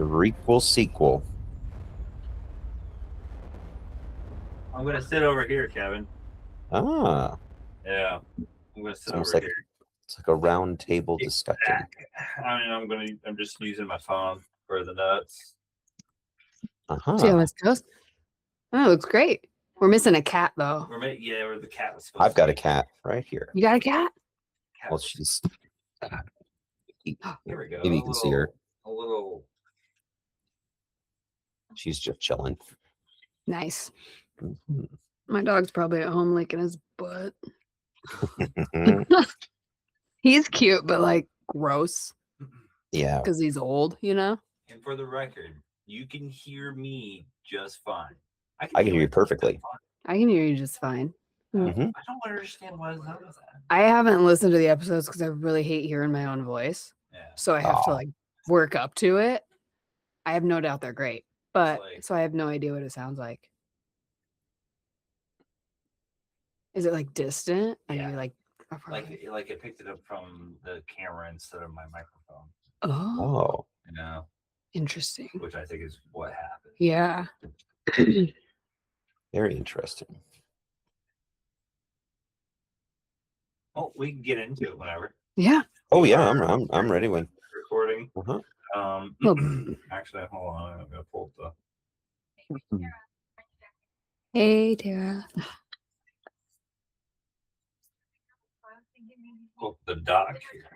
requel sequel. I'm gonna sit over here, Kevin. Ah, Yeah, I'm gonna sit it's almost over like here. it's like a round table discussion. I'm just using my phone for the notes. See Uh-huh. how this goes? Oh, it looks great. We're missing a cat though. Or the cat was supposed I've got to a cat right here. You got a cat? Well, she's Here we go. maybe you can see her. A little. She's just chilling. Nice. Mhm. My dog's probably at home licking his butt. He's cute, but like gross Yeah. because he's old, you know? And for the record, you can hear me just fine. I can hear you myself perfectly. just fine. I can hear you just fine. Mhm. I don't understand why it's not that. I haven't listened to the episodes because I really hate hearing my own voice. Yeah. So I have to Aw. like work up to it. I have no doubt they're great, but like- so I have no idea what it sounds like. Is it like distant? And Yeah. you're like, Like it picked it up from the camera instead of my microphone. oh, Oh. You know, interesting. which I think is what happened. Yeah. Very interesting. Oh, we can get into it whenever. Yeah. Oh yeah, I'm ready when. Recording. Uh-huh. Well, Actually, hold on. I'm gonna pull up the. hey, Tara. Pull up the doc here.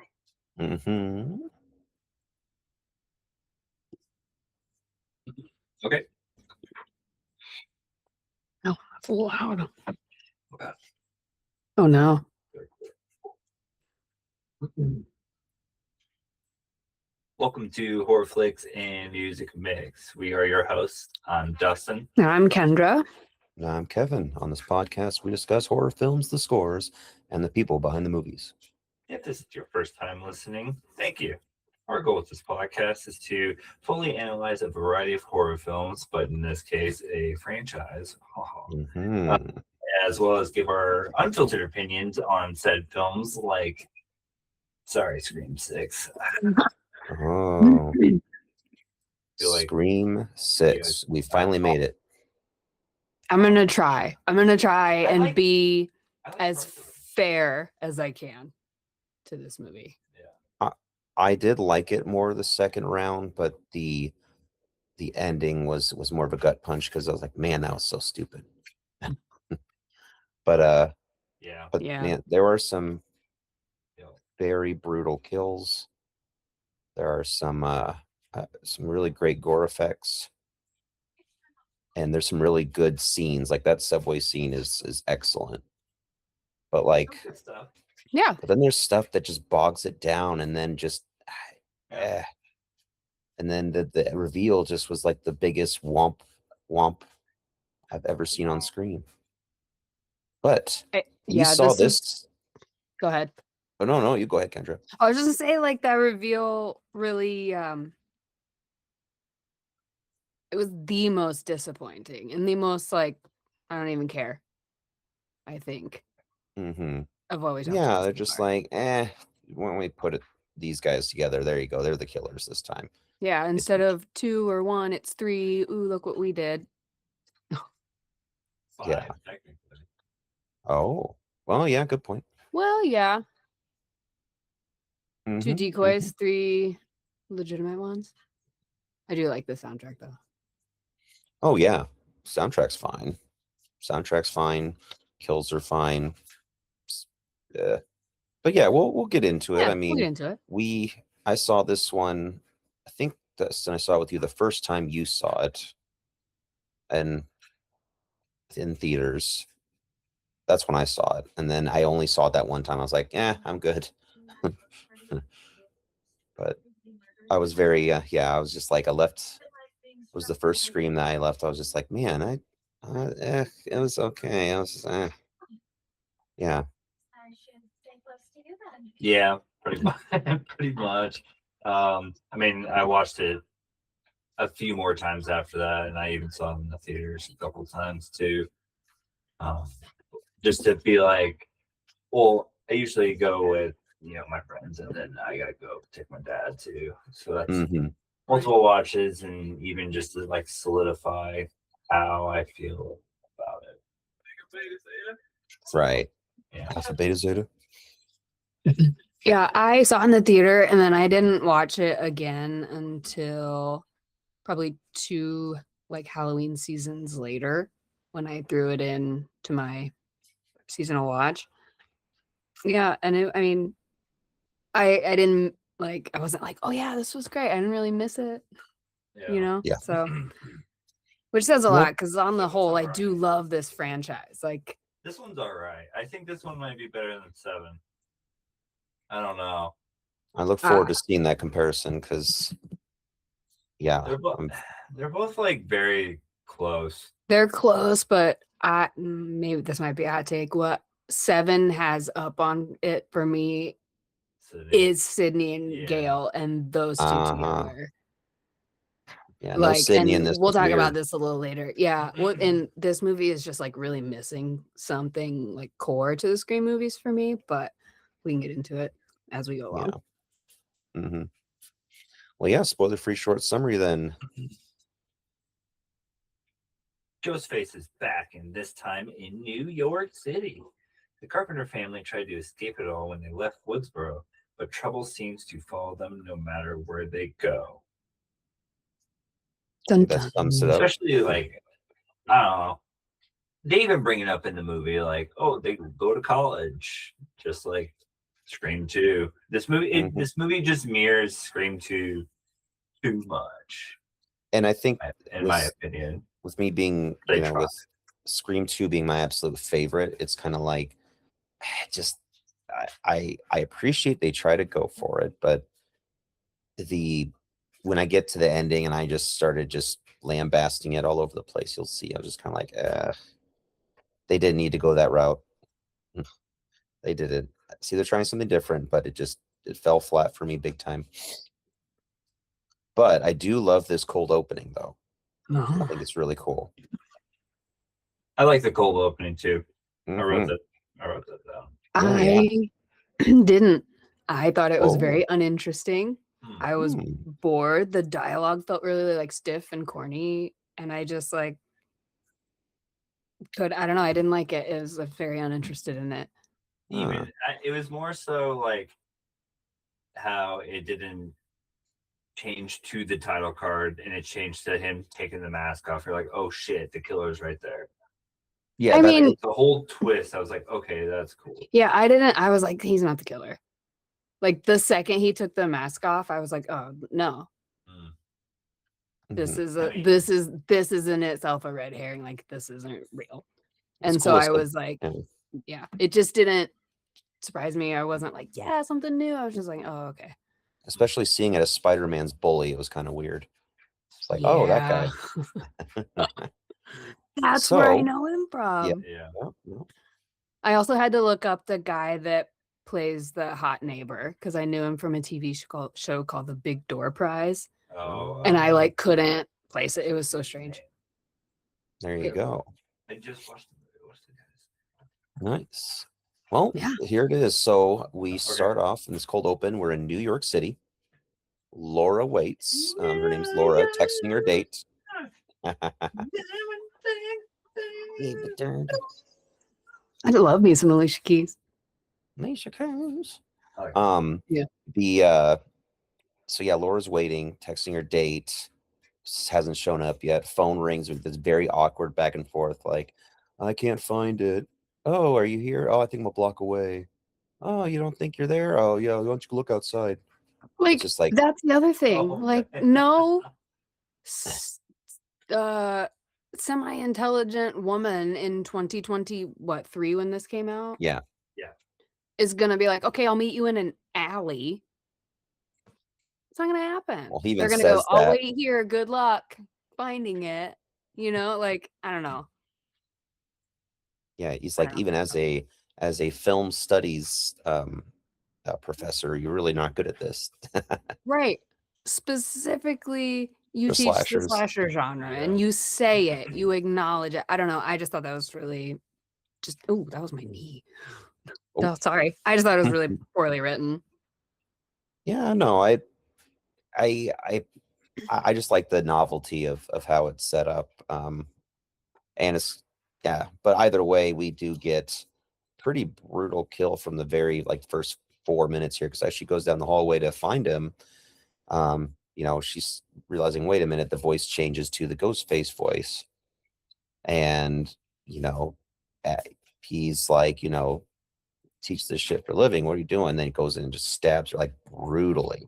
Mm-hmm. Okay. Oh, that's loud. Okay. Oh no. Welcome to Horror Flicks and Music Mix. We are your hosts. I'm Dustin. I'm Kendra. I'm Kevin. On this podcast, we discuss horror films, the scores, and the people behind the movies. If this is your first time listening, thank you. Our goal with this podcast is to fully analyze a variety of horror films, but in this case, a franchise, Mm-hmm. as well as give our unfiltered opinions on said films like, Scream 6. Oh, Feel like- Scream 6. We finally made it. I'm gonna try. I'm gonna try I and like- be I like as parts of it. fair as I can to this movie. I did like it more the second round, but the ending was more of a gut punch because I was like, man, that was so stupid. But Yeah. Yeah. man, there are some Yeah. very brutal kills. There are some really great gore effects, and there's some really good scenes. Like that subway scene is excellent. But like, Good stuff. Yeah. but then there's stuff that just bogs it down, and then just, Yeah. and then the reveal just was like the biggest womp I've ever seen on screen. But you Yeah. saw This is, this. go ahead. Oh no, you go ahead, Kendra. I was just gonna say, like, that reveal really it was the most disappointing and the most like I don't even care. I think Mm-hmm. of what we talked Yeah, about they're so just far. like, when we put these guys together, there you go. They're the killers this time. Yeah, instead of 2 or 1, it's 3. Ooh, look what we did. Yeah. 5, technically. Oh, well, yeah, good point. Well, yeah. 2 Mhm, decoys, 3 legitimate ones. I do like the soundtrack though. Oh yeah, soundtrack's fine. Soundtrack's fine. Kills are fine. But yeah, we'll get into it. Yeah, I we'll mean, get into it. I saw this one. I think Dustin, I saw it with you the first time you saw it, and in theaters. That's when I saw it, and then I only saw it that one time. I was like, I'm good. But I was very, I was just like, I left. It was the first Scream that I left. I was just like, man, it was okay. I was just, yeah. Yeah, pretty much. Pretty much. I mean, I watched it a few more times after that, and I even saw it in the theaters a couple of times too. Just to be like, well, I usually go with my friends, and then I gotta go take my dad too. So that's Mm-hmm. multiple watches and even just to like solidify how I feel about it. Right. Yeah. Alpha, beta, zeta. Yeah, I saw it in the theater and then I didn't watch it again until probably 2 like Halloween seasons later when I threw it in to my seasonal watch. Yeah, and I mean, I didn't like I wasn't like, oh yeah, this was great. I didn't really miss it, you know? Yeah. So which says a Nope. lot because on the whole, I do love this franchise. Like This one's all right. I think this one might be better than 7. I don't know. I look forward to seeing that comparison because, yeah, They're both like very close. they're close, but maybe this might be a hot take. What 7 has up on it for me is Sydney and Yeah. Gale and those 2 together. yeah, no Like, Sydney in and this. we'll was talk about weird. this a little later. Yeah, what and this movie is just like really missing something like core to the Scream movies for me, but we can get into it as we go along. Yeah. Mm-hmm. Well, yeah, spoiler-free short summary then. Ghostface is back, and this time in New York City. The Carpenter family tried to escape it all when they left Woodsboro, but trouble seems to follow them no matter where they go. Dun, That dun. sums it up. Especially like, I don't know. They even bring it up in the movie, like, oh, they go to college, just like Scream 2. This movie, Mhm. this movie just mirrors Scream 2 too much, And I think in my opinion. with me being, They you know, try. with Scream 2 being my absolute favorite, it's kind of like just I appreciate they try to go for it, but when I get to the ending and I just started just lambasting it all over the place, you'll see. I was just kind of like, they didn't need to go that route. They didn't. See, they're trying something different, but it fell flat for me big time. But I do love this cold opening though. I think it's really cool. I like the cold opening too. I wrote Mhm. that down. Oh, yeah. I didn't. I thought it was Oh. very uninteresting. I was Hmm. bored. The dialogue felt really like stiff and corny, and I just like I don't know. I didn't like it. It was very uninterested in it. Even it was more so like how it didn't change to the title card and it changed to him taking the mask off. You're like, oh shit, the killer's right there. Yeah, I mean, The whole twist, I was like, okay, that's cool. yeah, I was like, he's not the killer. Like the second he took the mask off, I was like, oh no. This mhm. is this is in itself a red herring. Like this isn't real. And It's so cool I to- was like, yeah. yeah, it just didn't surprise me. I wasn't like, yeah, something new. I was just like, oh, okay. Especially seeing it as Spider-Man's bully, it was kind of weird. It's like, oh, that guy. That's where I So- know him from. Yeah. Yeah. I also had to look up the guy that plays the hot neighbor because I knew him from a TV show called The Big Door Prize, Oh, and I like couldn't place it. It was so strange. There you It- go. I just watched the movie. What's the guy's- Nice. Well, Yeah. here it is. So we Okay. start off in this cold open. We're in New York City. Laura waits. Her name's Laura, texting her date. I love me some Alicia Keys. Alicia Keys. Okay. Yeah. So yeah, Laura's waiting, texting her date. Hasn't shown up yet. Phone rings with this very awkward back and forth, like, I can't find it. Oh, are you here? Oh, I think I'm a block away. Oh, you don't think you're there? Oh, yeah, why don't you look outside? Like, just like- that's the other thing. Oh, Like, okay. no semi-intelligent woman in 2023 when this came out Yeah. is gonna be like, okay, I'll meet you in an alley. It's not gonna happen. Well, he even They're gonna go, says I'll that. wait here, good luck finding it. You know, like, I don't know. Yeah, he's I like, don't know. even as a film studies professor, you're really not good at this. Right. Specifically, you For teach the slashers. slasher genre and Yeah. you say it, you acknowledge it. I don't know. I just thought that was really oh, that was my knee. Oh. No, sorry. I just thought it was really poorly written. Yeah, no, I I just like the novelty of how it's set up. And it's yeah, but either way, we do get pretty brutal kill from the very like first 4 minutes here because as she goes down the hallway to find him, she's realizing, wait a minute, the voice changes to the ghost face voice. And, you know, uh, he's like, teach this shit for a living. What are you doing? Then he goes in and just stabs her like brutally.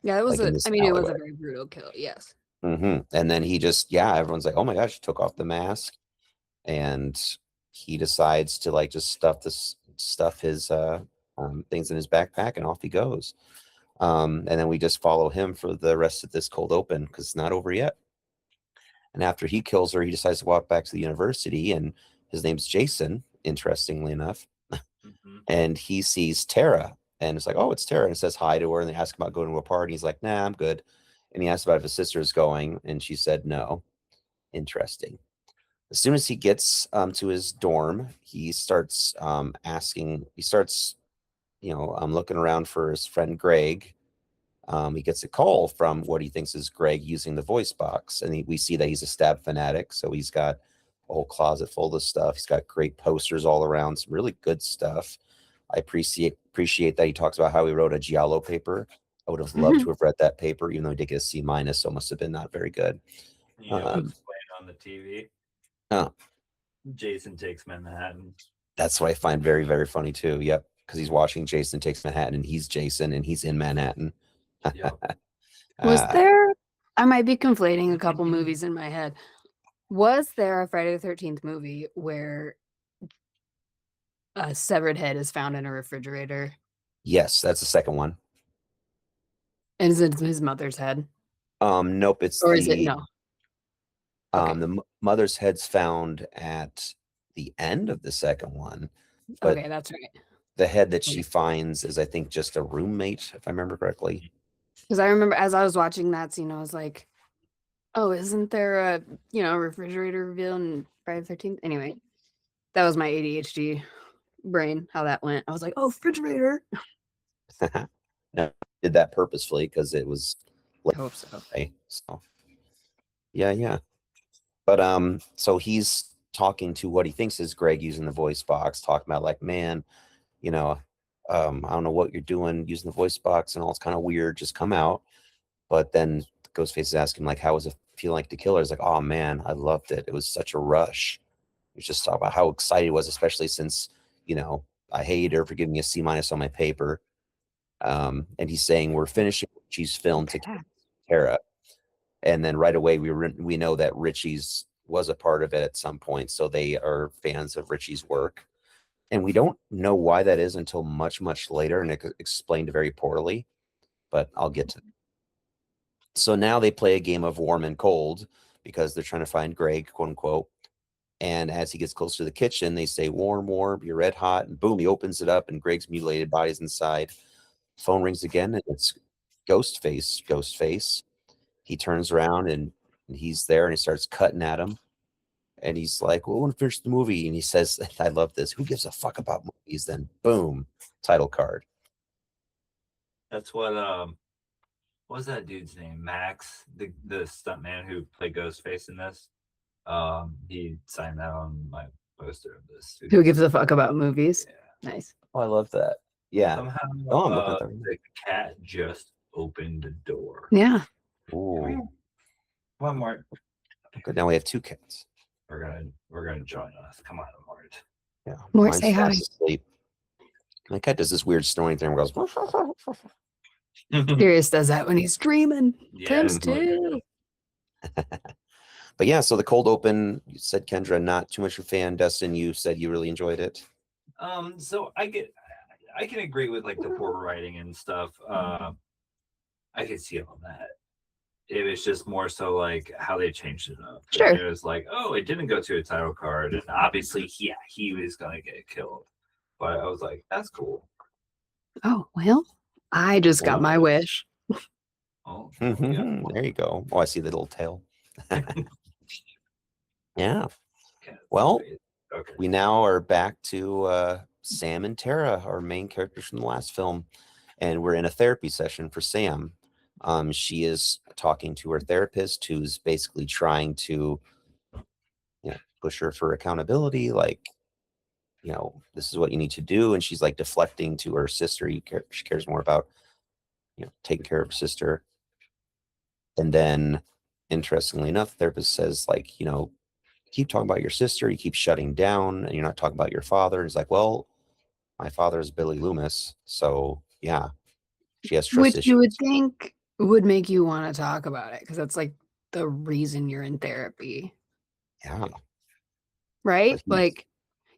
Yeah, it was Like in a. this I mean, it was a alleyway. very brutal kill. Yes. And then he just, everyone's like, oh my gosh, he took off the mask. And he decides to like just stuff his things in his backpack and off he goes. And then we just follow him for the rest of this cold open because it's not over yet. And after he kills her, he decides to walk back to the university, and his name's Jason, interestingly enough. Mhm. And he sees Tara, and it's like, oh, it's Tara, and says hi to her, and they ask him about going to a party. He's like, nah, I'm good. And he asks about if his sister's going, and she said no. Interesting. As soon as he gets to his dorm, he starts looking around for his friend Greg. He gets a call from what he thinks is Greg using the voice box, and we see that he's a stab fanatic. So he's got a whole closet full of stuff. He's got great posters all around, some really good stuff. I appreciate that he talks about how he wrote a giallo paper. I would have loved to have read that paper, even though he did get a C minus, so it must have been not very good. You know what's playing on the TV? Oh. Jason Takes Manhattan. That's what I find very, very funny too. Yep, because he's watching Jason Takes Manhattan, and he's Jason, and he's in Manhattan. Yep. Was Uh, there? I might be conflating a couple movies in my head. Was there a Friday the 13th movie where a severed head is found in a refrigerator? Yes, that's the second one. And is it his mother's head? Nope, it's Or is it no? Okay. the mother's head's found at the end of the second one, but Okay, that's right. the head that she Okay. finds is, I think, just a roommate, if I remember correctly. Because I remember as I was watching that scene, I was like, "Oh, isn't there a refrigerator reveal in Friday the 13th?" Anyway, that was my ADHD brain. How that went. I was like, "Oh, refrigerator." No, did that purposefully because it was I hope so. okay. So yeah. But so he's talking to what he thinks is Greg using the voice box, talking about like, man, I don't know what you're doing using the voice box and all. It's kind of weird. Just come out. But then Ghostface is asking like, how was it feel like to kill her? He's like, oh man, I loved it. It was such a rush. He was just talking about how excited he was, especially since I hated her for giving me a C minus on my paper. And he's saying we're finishing Richie's film to kill Tara, and then right away we know that Richie's was a part of it at some point, so they are fans of Richie's work. And we don't know why that is until much, much later, and explained very poorly, but I'll get to that. So now they play a game of warm and cold because they're trying to find Greg, quote unquote. And as he gets closer to the kitchen, they say, warm, warm, you're red hot. And boom, he opens it up, and Greg's mutilated body's inside. Phone rings again, and it's Ghostface. He turns around, and he's there, and he starts cutting at him. And he's like, well, I want to finish the movie. And he says, I love this. Who gives a fuck about movies? Then boom, title card. That's what was that dude's name? Max, the stuntman who played Ghostface in this. He signed that on my poster of this. Who gives a fuck about movies? Yeah. Nice. Oh, I love that. Yeah. Somehow Oh, I'm looking at that right now. the cat just opened the door. Yeah. Ooh. One more. Good. Now we have two cats. We're gonna join us. Come on, Mort. Yeah. Mort, Mine's say hi. fast asleep. My cat does this weird snoring thing where it goes. Sirius does that when he's dreaming. Yeah, Times it's like- too. But yeah, so the cold open, you said Kendra, not too much of a fan. Dustin, you said you really enjoyed it. So I can agree with like the poor writing and stuff. I could see all that. It was just more so like how they changed it up. Sure. It was like, oh, it didn't go to a title card, and obviously, yeah, he was gonna get killed. But I was like, that's cool. Oh, well, I just got my wish. Oh, There you go. Oh, I see the little tail. Yeah. Well, okay. we now are back to Sam and Tara, our main characters from the last film, and we're in a therapy session for Sam. She is talking to her therapist, who's basically trying to, push her for accountability. Like, this is what you need to do. And she's like deflecting to her sister. She cares more about, taking care of her sister. And then, interestingly enough, the therapist says, like, keep talking about your sister. You keep shutting down, and you're not talking about your father. And it's like, well, my father is Billy Loomis, so yeah, she has trust Which you would issues. think would make you want to talk about it because that's like the reason you're in therapy, Yeah, right? but he's Like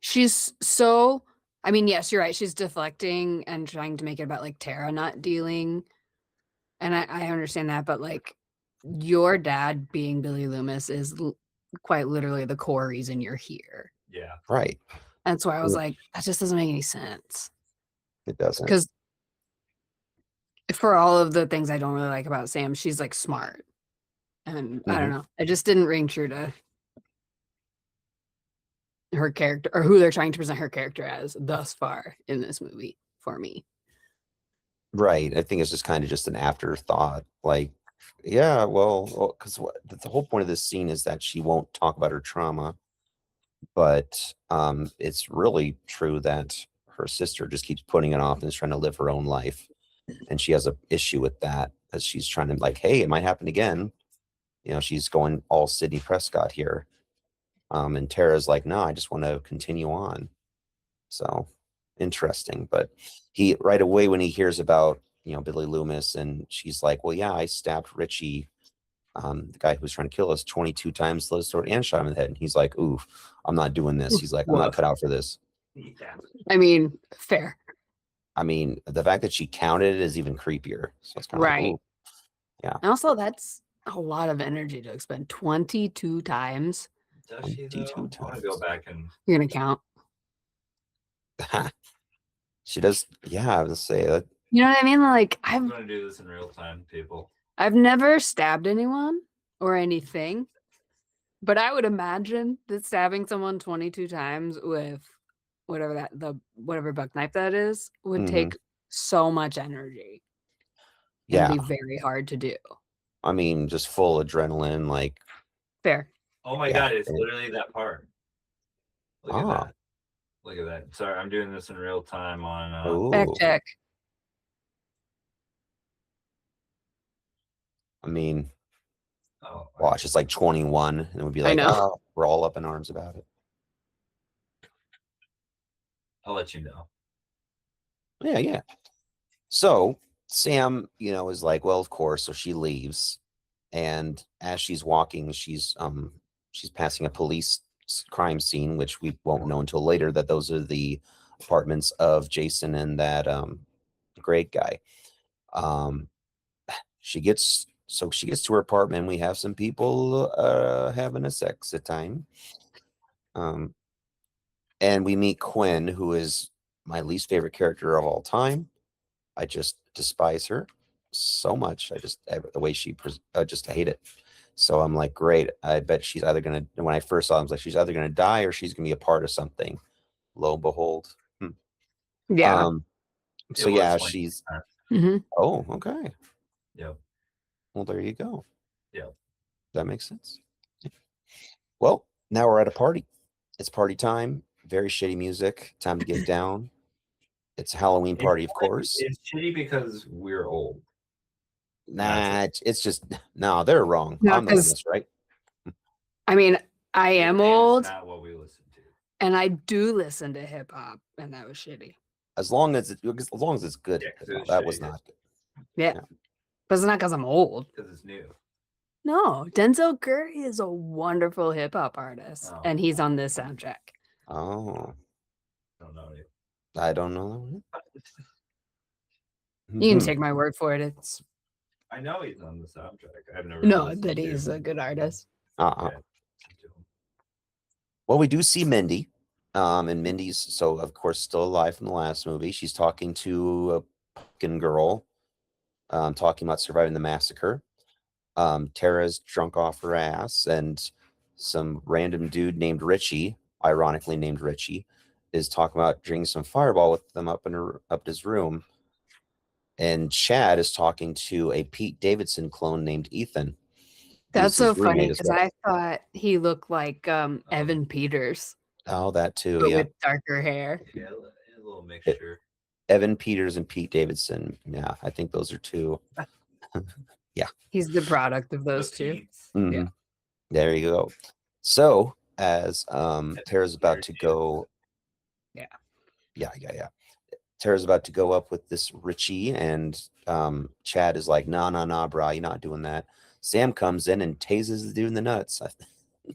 she's so, I mean, yes, you're right. She's deflecting and trying to make it about like Tara not dealing. And I understand that, but like your dad being Billy Loomis is quite literally the core reason you're here. Yeah. right. That's why I was Yeah. like, that just doesn't make any sense. It doesn't. Because for all of the things I don't really like about Sam, she's like smart. And I don't know. It just didn't ring true to her character or who they're trying to present her character as thus far in this movie for me. Right. I think it's just kind of just an afterthought. Like, yeah, well, because the whole point of this scene is that she won't talk about her trauma, but it's really true that her sister just keeps putting it off and is trying to live her own life, and she has a issue with that as she's trying to like, hey, it might happen again. She's going all Sidney Prescott here, and Tara's like, no, I just want to continue on. So interesting. But he right away when he hears about Billy Loomis, and she's like, well, yeah, I stabbed Richie, the guy who was trying to kill us, 22 times, slit his throat, and shot him in the head. And he's like, oof, I'm not doing this. He's like, I'm not cut out for this. Yeah. I mean, fair. I mean, the fact that she counted it is even creepier. So it's kind of Right. like, ooh, And also, that's a lot of energy to expend 22 times. Does she 22 though? I want to go times. back and You're going to count. she does. Yeah, I would say that. You know what I mean? Like, I'm going to do this in real time, people. I've never stabbed anyone or anything, but I would imagine that stabbing someone 22 times with whatever buck knife that is would take so much energy. Yeah, It'd be very hard to do. I mean, just full adrenaline, like. Fair. Oh my Yeah, god, it's and- literally that part. Look at Ah. that. Look at that. Sorry, I'm doing this in real time on Ooh. Fact check. I mean, oh, watch, it's like 21, and it would be I like, know. oh, we're all up in arms about it. I'll let you know. Yeah. So Sam, is like, well, of course. So she leaves, and as she's walking, she's passing a police crime scene, which we won't know until later that those are the apartments of Jason and that Greg guy. She gets to her apartment. We have some people having a sex time. And we meet Quinn, who is my least favorite character of all time. I just despise her so much. The way she just hate it. So I'm like, great. I bet she's either gonna. When I first saw her, I was like, she's either gonna die or she's gonna be a part of something. Lo and behold. Yeah. So It yeah, was 20. she's. Mhm. Oh, okay. Yep. Well, there you go. Yep. That makes sense. Well, now we're at a party. It's party time. Very shitty music. Time to get down. It's a Halloween party, of course. It's shitty because we're old. Nah, it's just no. They're wrong. No, I'm the one 'cause- that's right. I mean, I am old Not what we listen to. and I do listen to hip hop, and that was shitty. As long as it's good. Yeah, 'cause it was that was shitty. not good. Yeah. But it's not because I'm old. Because it's new. No, Denzel Curry is a wonderful hip hop artist, Oh. and he's on this soundtrack. Oh, I don't know it. I don't know. You can Mhm. take my word for it. It's I know he's on the soundtrack. I've never no, listened that to he's him. a good artist. Uh-uh. Yeah. Well, we do see Mindy. And Mindy's of course still alive from the last movie. She's talking to a pumpkin girl, talking about surviving the massacre. Tara's drunk off her ass, and some random dude named Richie, ironically named Richie, is talking about drinking some Fireball with them up in his room. And Chad is talking to a Pete Davidson clone named Ethan. That's who's his so funny roommate as because well. I thought he looked like Evan Peters, Oh, that too. but Yeah. with darker hair. Yeah, a little mixture. Evan Peters and Pete Davidson. Yeah, I think those are two. He's the product of those two. Pete's. Mhm. There you go. So as Tara's about to go. Yeah. Yeah. Tara's about to go up with this Richie, and Chad is like, nah, brah, you're not doing that. Sam comes in and tases the dude in the nuts.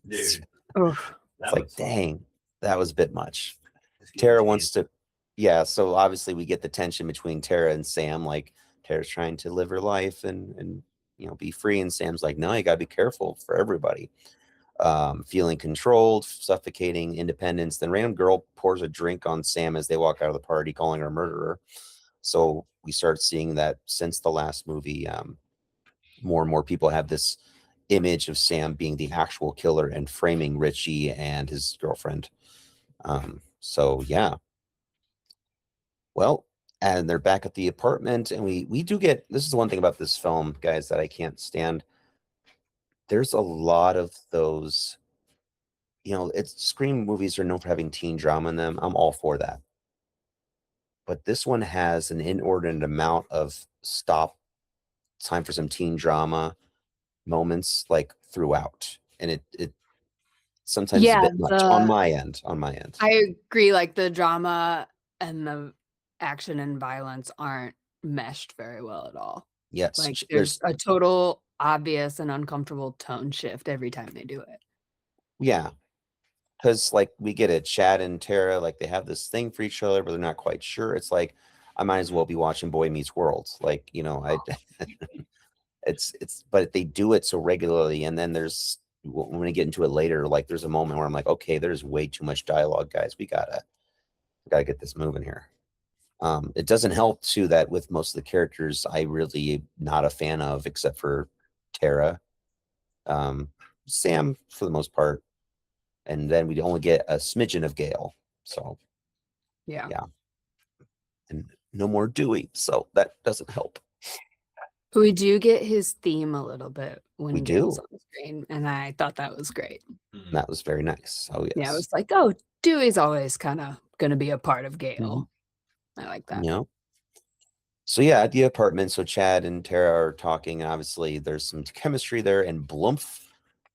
It's Dude, Oof. that like, was dang, that was a bit much. Just getting Tara tased. wants to, yeah. So obviously we get the tension between Tara and Sam. Like Tara's trying to live her life and be free, and Sam's like, no, you gotta be careful for everybody. Feeling controlled, suffocating, independence. Then random girl pours a drink on Sam as they walk out of the party, calling her a murderer. So we start seeing that since the last movie, more and more people have this image of Sam being the actual killer and framing Richie and his girlfriend. So yeah. Well, and they're back at the apartment, and we do get, this is the one thing about this film, guys, that I can't stand. There's a lot of those, it's Scream movies are known for having teen drama in them. I'm all for that. But this one has an inordinate amount of time for some teen drama moments like throughout. And it sometimes is a Yeah, bit much on my end. I agree. Like the drama and the action and violence aren't meshed very well at all. Yes. Like there's a total obvious and uncomfortable tone shift every time they do it. Yeah. Because like we get it, Chad and Tara, like they have this thing for each other, but they're not quite sure. It's like I might as well be watching Boy Meets World. Like, I but they do it so regularly. And then there's when we get into it later, like there's a moment where I'm like, okay, there's way too much dialogue, guys. We gotta get this moving here. It doesn't help too that with most of the characters I really not a fan of, except for Tara. Sam for the most part. And then we only get a smidgen of Gale. So Yeah. and no more Dewey. So that doesn't help. We do get his theme a little bit when We Gale's do. on the screen, and I thought that was great. That was very nice. Oh yes. Yeah, I was like, oh, Dewey's always kind of going to be a part of Gale. I like that. Yeah. So yeah, at the apartment, so Chad and Tara are talking, and obviously there's some chemistry there, and Blumph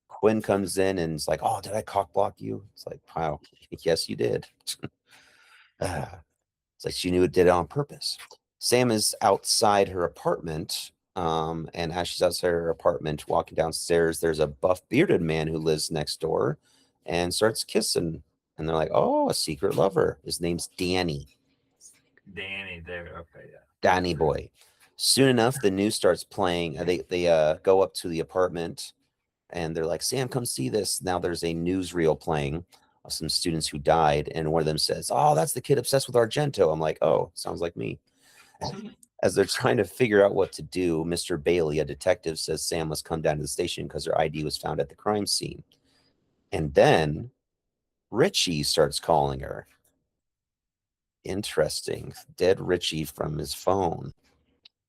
Quinn comes in and is like, oh, did I cock block you? It's like, wow, yes, you did. It's like she knew it did it on purpose. Sam is outside her apartment. And as she's outside her apartment, walking downstairs, there's a buff bearded man who lives next door and starts kissing. And they're like, oh, a secret lover. His name's Danny. Danny there. Okay, yeah. Danny boy. Soon enough, the news starts playing. They go up to the apartment and they're like, Sam, come see this. Now there's a newsreel playing of some students who died. And one of them says, oh, that's the kid obsessed with Argento. I'm like, oh, sounds like me. As they're trying to figure out what to do, Mr. Bailey, a detective, says Sam must come down to the station because her ID was found at the crime scene. And then Richie starts calling her. Interesting. Dead Richie from his phone.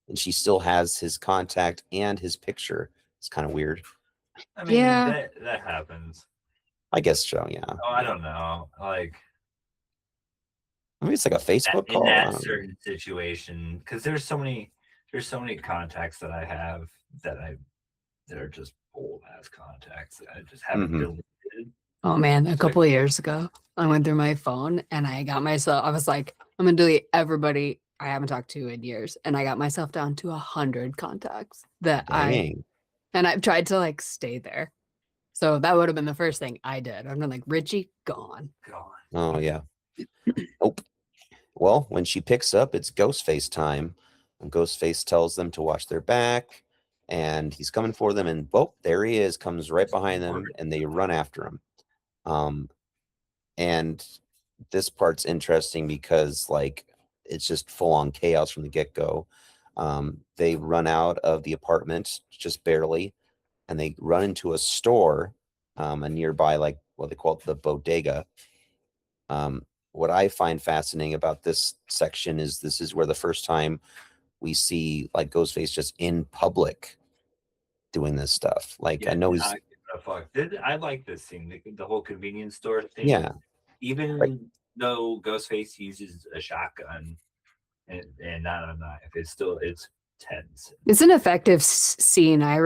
And she still has his contact and his picture. It's kind of weird. I mean, Yeah. that happens. I guess so, yeah. Oh, I don't know. Like I mean, it's like a Facebook in call. I that don't know. certain situation, because there's so many contacts that I have that are just old ass contacts that I just haven't Mhm. deleted. Oh man, a couple of years ago, I went through my phone and I was like, I'm gonna delete everybody I haven't talked to in years. And I got myself down to 100 contacts that Dang. I've tried to like stay there. So that would have been the first thing I did. I've been like, Richie, gone. God. Oh, yeah. Nope. Well, when she picks up, it's Ghostface time. And Ghostface tells them to watch their back. And he's coming for them. And, well, there he is, comes right behind them. And they run after him. And this part's interesting because, like, it's just full-on chaos from the get-go. They run out of the apartment just barely. And they run into a store, a nearby, like, what they call it, the bodega. What I find fascinating about this section is this is where the first time we see like Ghostface just in public doing this stuff. Like I know he's not giving a fuck. I like this scene, the whole convenience store thing. yeah, Even Right. though Ghostface uses a shotgun and not a knife, it's tense. It's an effective scene. I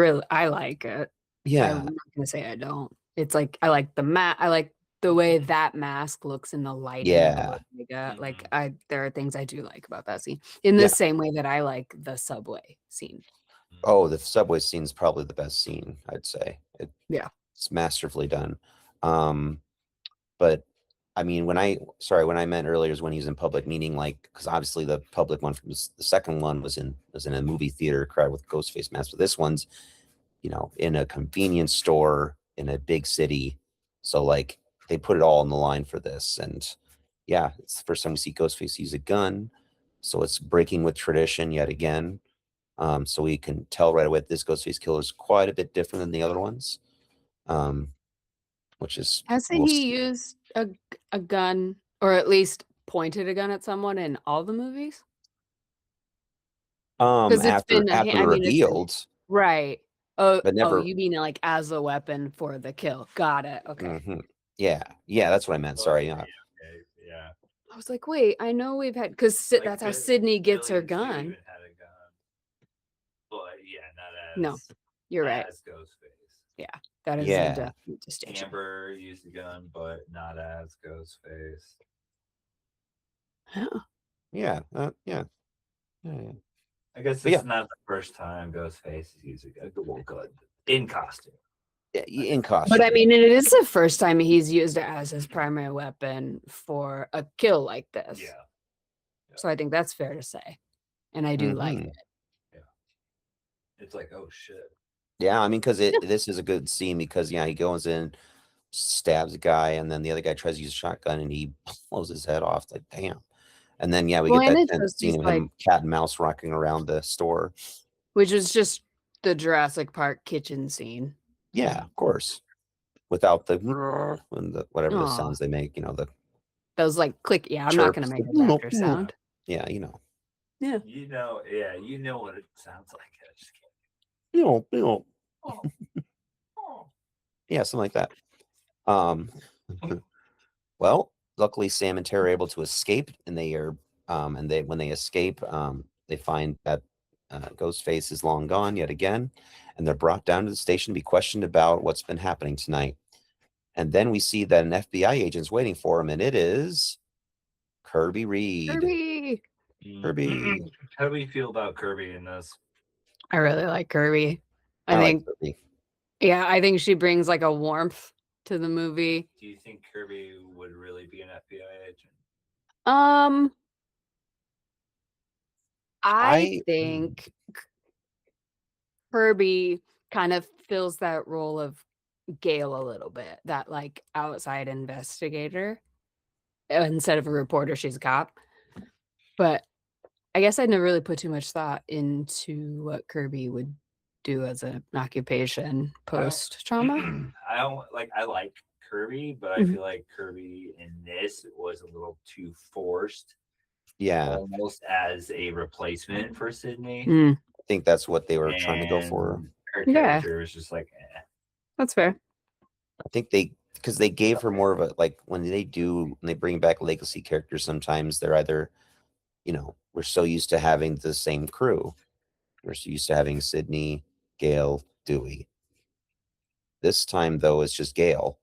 like it. yeah, I'm not gonna say I don't. It's like I like I like the way that mask looks in the lighting Yeah. of Omega. Like Mhm. there are things I do like about that scene. In the Yeah. same way that I like the subway scene. Oh, the subway scene's probably the best scene, I'd say. Yeah. It's masterfully done. But I mean, when I meant earlier is when he's in public, meaning like, because obviously the public one from the second one was in a movie theater crowd with Ghostface mask. But this one's, in a convenience store in a big city. So like they put it all on the line for this. And yeah, it's the first time we see Ghostface use a gun. So it's breaking with tradition yet again. So we can tell right away that this Ghostface killer is quite a bit different than the other ones. Which is Hasn't we'll he see. used a gun or at least pointed a gun at someone in all the movies? Because it's After been after I mean it's been revealed, right. Oh, but oh, never. you mean like as a weapon for the kill. Got it. Okay. Yeah, that's what I meant. Sorry. Okay, yeah. I was like, wait, I know we've had because Like, that's how Sydney gets her Billy too gun. even had a gun. But yeah, not as No, you're right. as Ghostface. Yeah, that is a Yeah. definite distinction. Amber used a gun, but not as Ghostface. Yeah. I guess But it's not the first time Ghostface is using a gun in costume. Yeah, in costume. But I mean, it is the first time he's used it as his primary weapon for a kill like this. Yeah. So I think that's fair to say, and I do like Mhm. it. It's like, oh shit. Yeah, I mean, because this is a good scene because he goes in, stabs a guy, and then the other guy tries to use a shotgun and he blows his head off. It's like, damn. And then we Well, get and that it tense shows scene he's of like, him cat and mouse rocking around the store. which is just the Jurassic Park kitchen scene. Yeah, of course. Without the and the whatever the Aw. sounds they make, the Those like click. Yeah, I'm not chirps, gonna make the a doctor sound. Yeah, You know what it sounds like. I just can't. Oh. Yeah, something like that. Well, luckily Sam and Tara are able to escape, and they are when they escape, they find that Ghostface is long gone yet again, and they're brought down to the station to be questioned about what's been happening tonight. And then we see that an FBI agent's waiting for him, and it is Kirby Reed. Kirby. How do we feel about Kirby in this? I really like Kirby. I like think, Kirby. yeah, I think she brings like a warmth to the movie. Do you think Kirby would really be an FBI agent? I think Kirby kind of fills that role of Gale a little bit, that like outside investigator. Instead of a reporter, she's a cop. But I guess I never really put too much thought into what Kirby would do as an occupation post trauma. I like Kirby, but I Mhm. feel like Kirby in this was a little too forced. Yeah, Almost as a replacement for Sydney. Mm, I think that's what they were trying to go for. And her Yeah. character was just like, that's fair. I think because they gave her more of a, like, when they bring back legacy characters, sometimes they're either, we're so used to having the same crew. We're so used to having Sydney, Gale, Dewey. This time though, it's just Gale.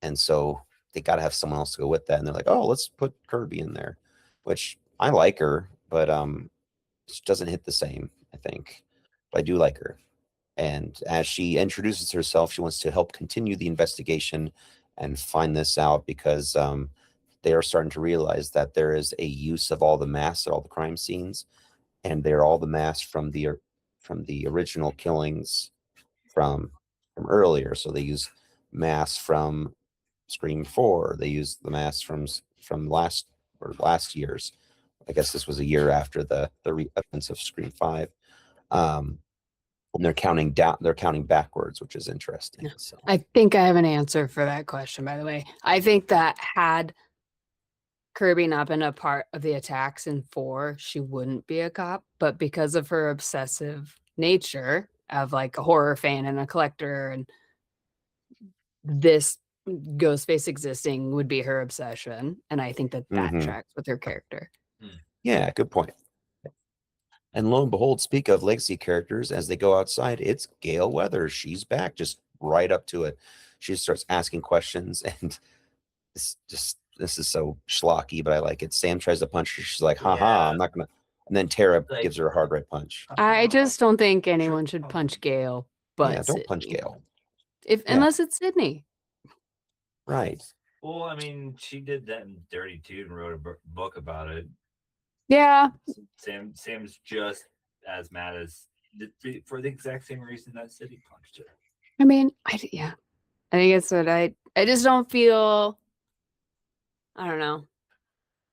And so they got to have someone else to go with that. And they're like, oh, let's put Kirby in there, which I like her, but she doesn't hit the same, I think. But I do like her. And as she introduces herself, she wants to help continue the investigation and find this out because they are starting to realize that there is a use of all the masks at all the crime scenes, and they're all the masks from the original killings from earlier. So they use masks from Scream 4. They use the masks from last year's. I guess this was a year after the events of Scream 5. And they're counting down. They're counting backwards, which is interesting. So. I think I have an answer for that question, by the way. I think that had Kirby not been a part of the attacks in 4, she wouldn't be a cop. But because of her obsessive nature of like a horror fan and a collector, and this Ghostface existing would be her obsession. And I think that Mhm. tracks with her character. Yeah, good point. And lo and behold, speak of legacy characters, as they go outside, it's Gale Weathers. She's back, just right up to it. She starts asking questions, and this is so schlocky, but I like it. Sam tries to punch her. She's like, haha, Yeah. I'm not gonna. And then Tara Like- gives her a hard right punch. I just don't think anyone should punch Gale. But Yeah, don't punch Sydney. Gale. If Yeah. unless it's Sydney. Right. Well, I mean, she did that in Dirty Two and wrote a book about it. Yeah. Sam's just as mad as for the exact same reason that City punched her. I mean, yeah. I think it's what I just don't feel. I don't know.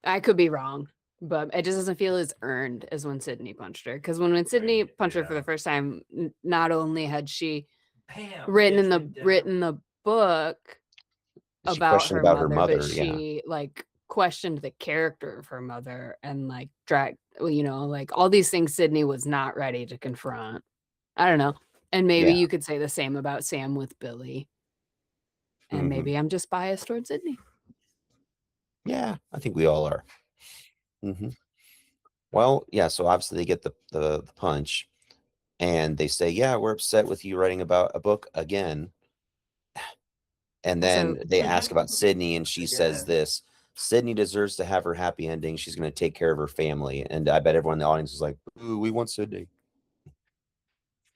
I could be wrong, but it just doesn't feel as earned as when Sydney punched her. Because when Sydney Right, punched her for yeah. the first time, not only had she Bam, written yes, in the book She about questioned her about mother, her mother. but Yeah. she like questioned the character of her mother and like like all these things Sydney was not ready to confront. I don't know. And maybe Yeah. you could say the same about Sam with Billy. And Mhm. maybe I'm just biased towards Sydney. Yeah, I think we all are. Well, yeah. So obviously they get the punch, and they say, "Yeah, we're upset with you writing about a book again." And then Also- they ask about Sydney, and she says Again. this: Sydney deserves to have her happy ending. She's going to take care of her family. And I bet everyone in the audience was like, "Ooh, we want Sydney."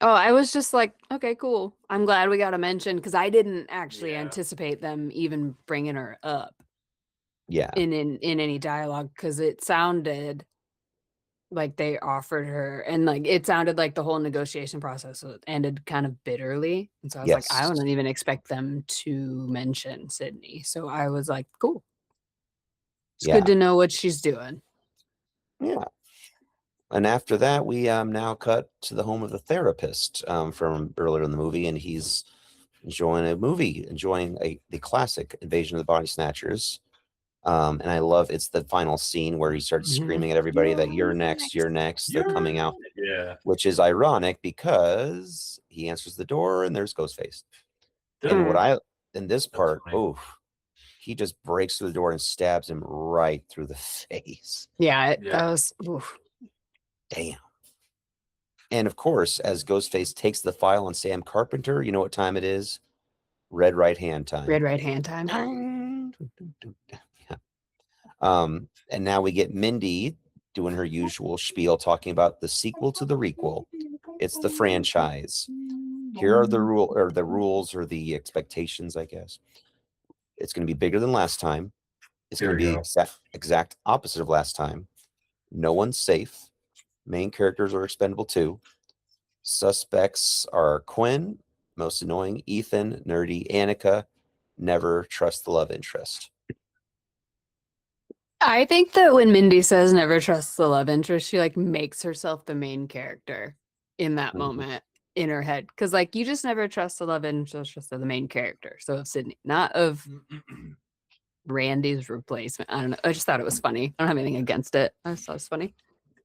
Oh, I was just like, okay, cool. I'm glad we got a mention because I didn't actually Yeah. anticipate them even bringing her up Yeah, in any dialogue because it sounded like they offered her and like it sounded like the whole negotiation process ended kind of bitterly. And so I was like, I Yes. wouldn't even expect them to mention Sydney. So I was like, cool. It's Yeah. good to know what she's doing. yeah. And after that, we now cut to the home of the therapist from earlier in the movie, and he's enjoying the classic Invasion of the Body Snatchers. And I love it's the final scene where he starts Mhm. screaming at everybody that you're next. They're coming out, Yeah. which is ironic because he answers the door and there's Ghostface. And what I in this part, funny. he just breaks through the door and stabs him right through the face. Yeah, Yeah. that was oof. Damn. And of course, as Ghostface takes the file on Sam Carpenter, you know what time it is? Red right hand time. Red right hand time. Yeah. And now we get Mindy doing her usual spiel, talking about the sequel to the requel. It's the franchise. Here are the rules or the expectations, I guess. It's going to be bigger than last time. It's Here going to we be go. exact opposite of last time. No one's safe. Main characters are expendable too. Suspects are Quinn, most annoying, Ethan, nerdy, Annika, never trust the love interest. I think that when Mindy says never trust the love interest, she like makes herself the main character in that Mhm. moment in her head. Cause like you just never trust the love interest of the main character. So of Sydney, not of Randy's replacement. I don't know. I just thought it was funny. I don't have anything against it. I just thought it was funny.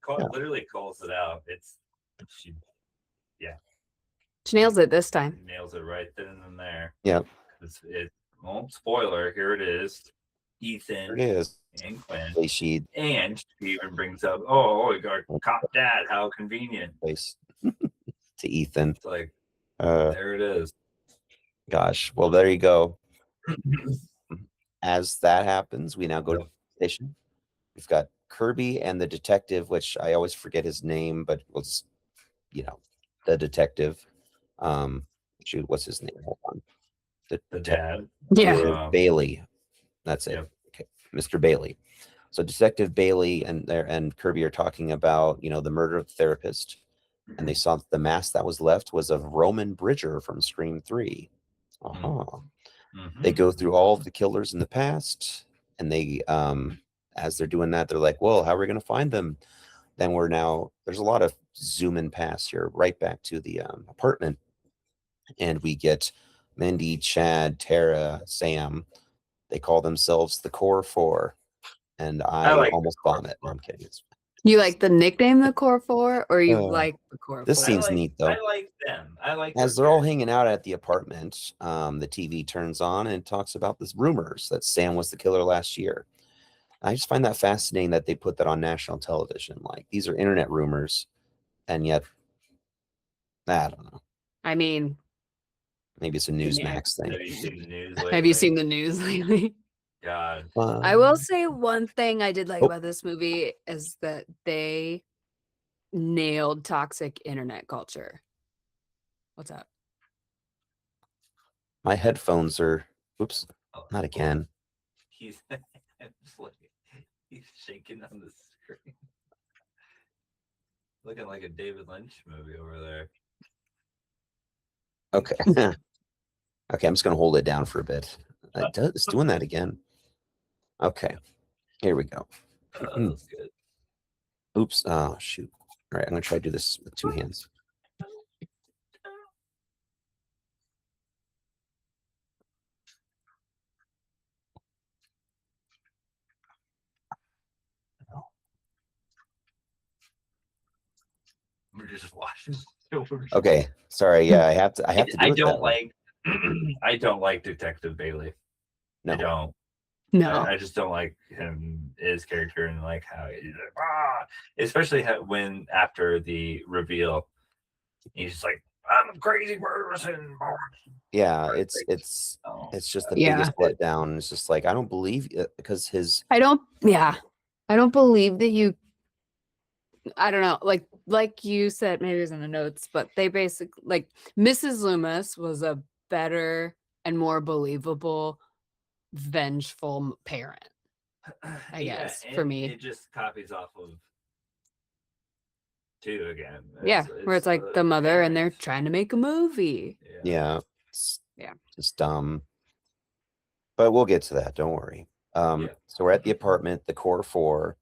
Yeah. Literally calls it out. She She nails it this time. nails it right then and there. Yeah. Well, spoiler, here it is. There it Ethan is. and Quinn. She And she even brings up, oh, we got cop dad. How convenient. place to Ethan. It's like, Uh, there it is. gosh. Well, there you go. As that happens, we now go to the station. We've got Kirby and the detective, which I always forget his name, but was, the detective. Shoot, what's his name? Hold on. The dad. Yeah. Bailey. That's it. Yep. Okay, Mr. Bailey. So Detective Bailey and Kirby are talking about, the murder of the therapist, and they saw that the mask that was left was of Roman Bridger from Scream 3. Uh-huh. They go through all of the killers in the past, and they, as they're doing that, they're like, well, how are we going to find them? Then there's a lot of zoom in past here, right back to the apartment. And we get Mindy, Chad, Tara, Sam. They call themselves the Core Four. and I like the almost Core vomit. No, I'm kidding. You like the nickname the Core Four, or you Uh, like the Core this Four? seems neat, though. I like them. I like As their they're all characters. hanging out at the apartment, the TV turns on and talks about this rumors that Sam was the killer last year. I just find that fascinating that they put that on national television. Like, these are internet rumors, and yet, I don't know. I mean, Maybe it's a Yeah. Newsmax thing. Have you seen the news have you lately? seen the news lately? God. I will say one thing I did like Oh. about this movie is that they nailed toxic internet culture. What's up? My headphones are. Oops, Oh, not again. He's he's shaking on the screen. Looking like a David Lynch movie over there. Okay. Okay, I'm just gonna hold it down for a bit. It's doing that again. Okay, here we go. That's good. Oops. Oh shoot. All right, I'm gonna try to do this with two hands. We're just watching. Okay, sorry. Yeah, I have to do it I that don't way. like. I don't like Detective Bailey. I No. don't. No. I just don't like him, his character, and like how he's like, especially when after the reveal, he's just like, I'm a crazy person. Yeah, Right, it's like, oh, just the Yeah. biggest letdown. It's just like I don't believe because his I don't believe that you I don't know, like you said, maybe it was in the notes, but they basically like Mrs. Loomis was a better and more believable, vengeful parent. I guess, for and me. it just copies off of two again. Yeah, where it's like the mother and they're parents. trying to make a movie. yeah, it's Yeah. just dumb. But we'll get to that. Don't worry. Yeah. So we're at the apartment, the core four.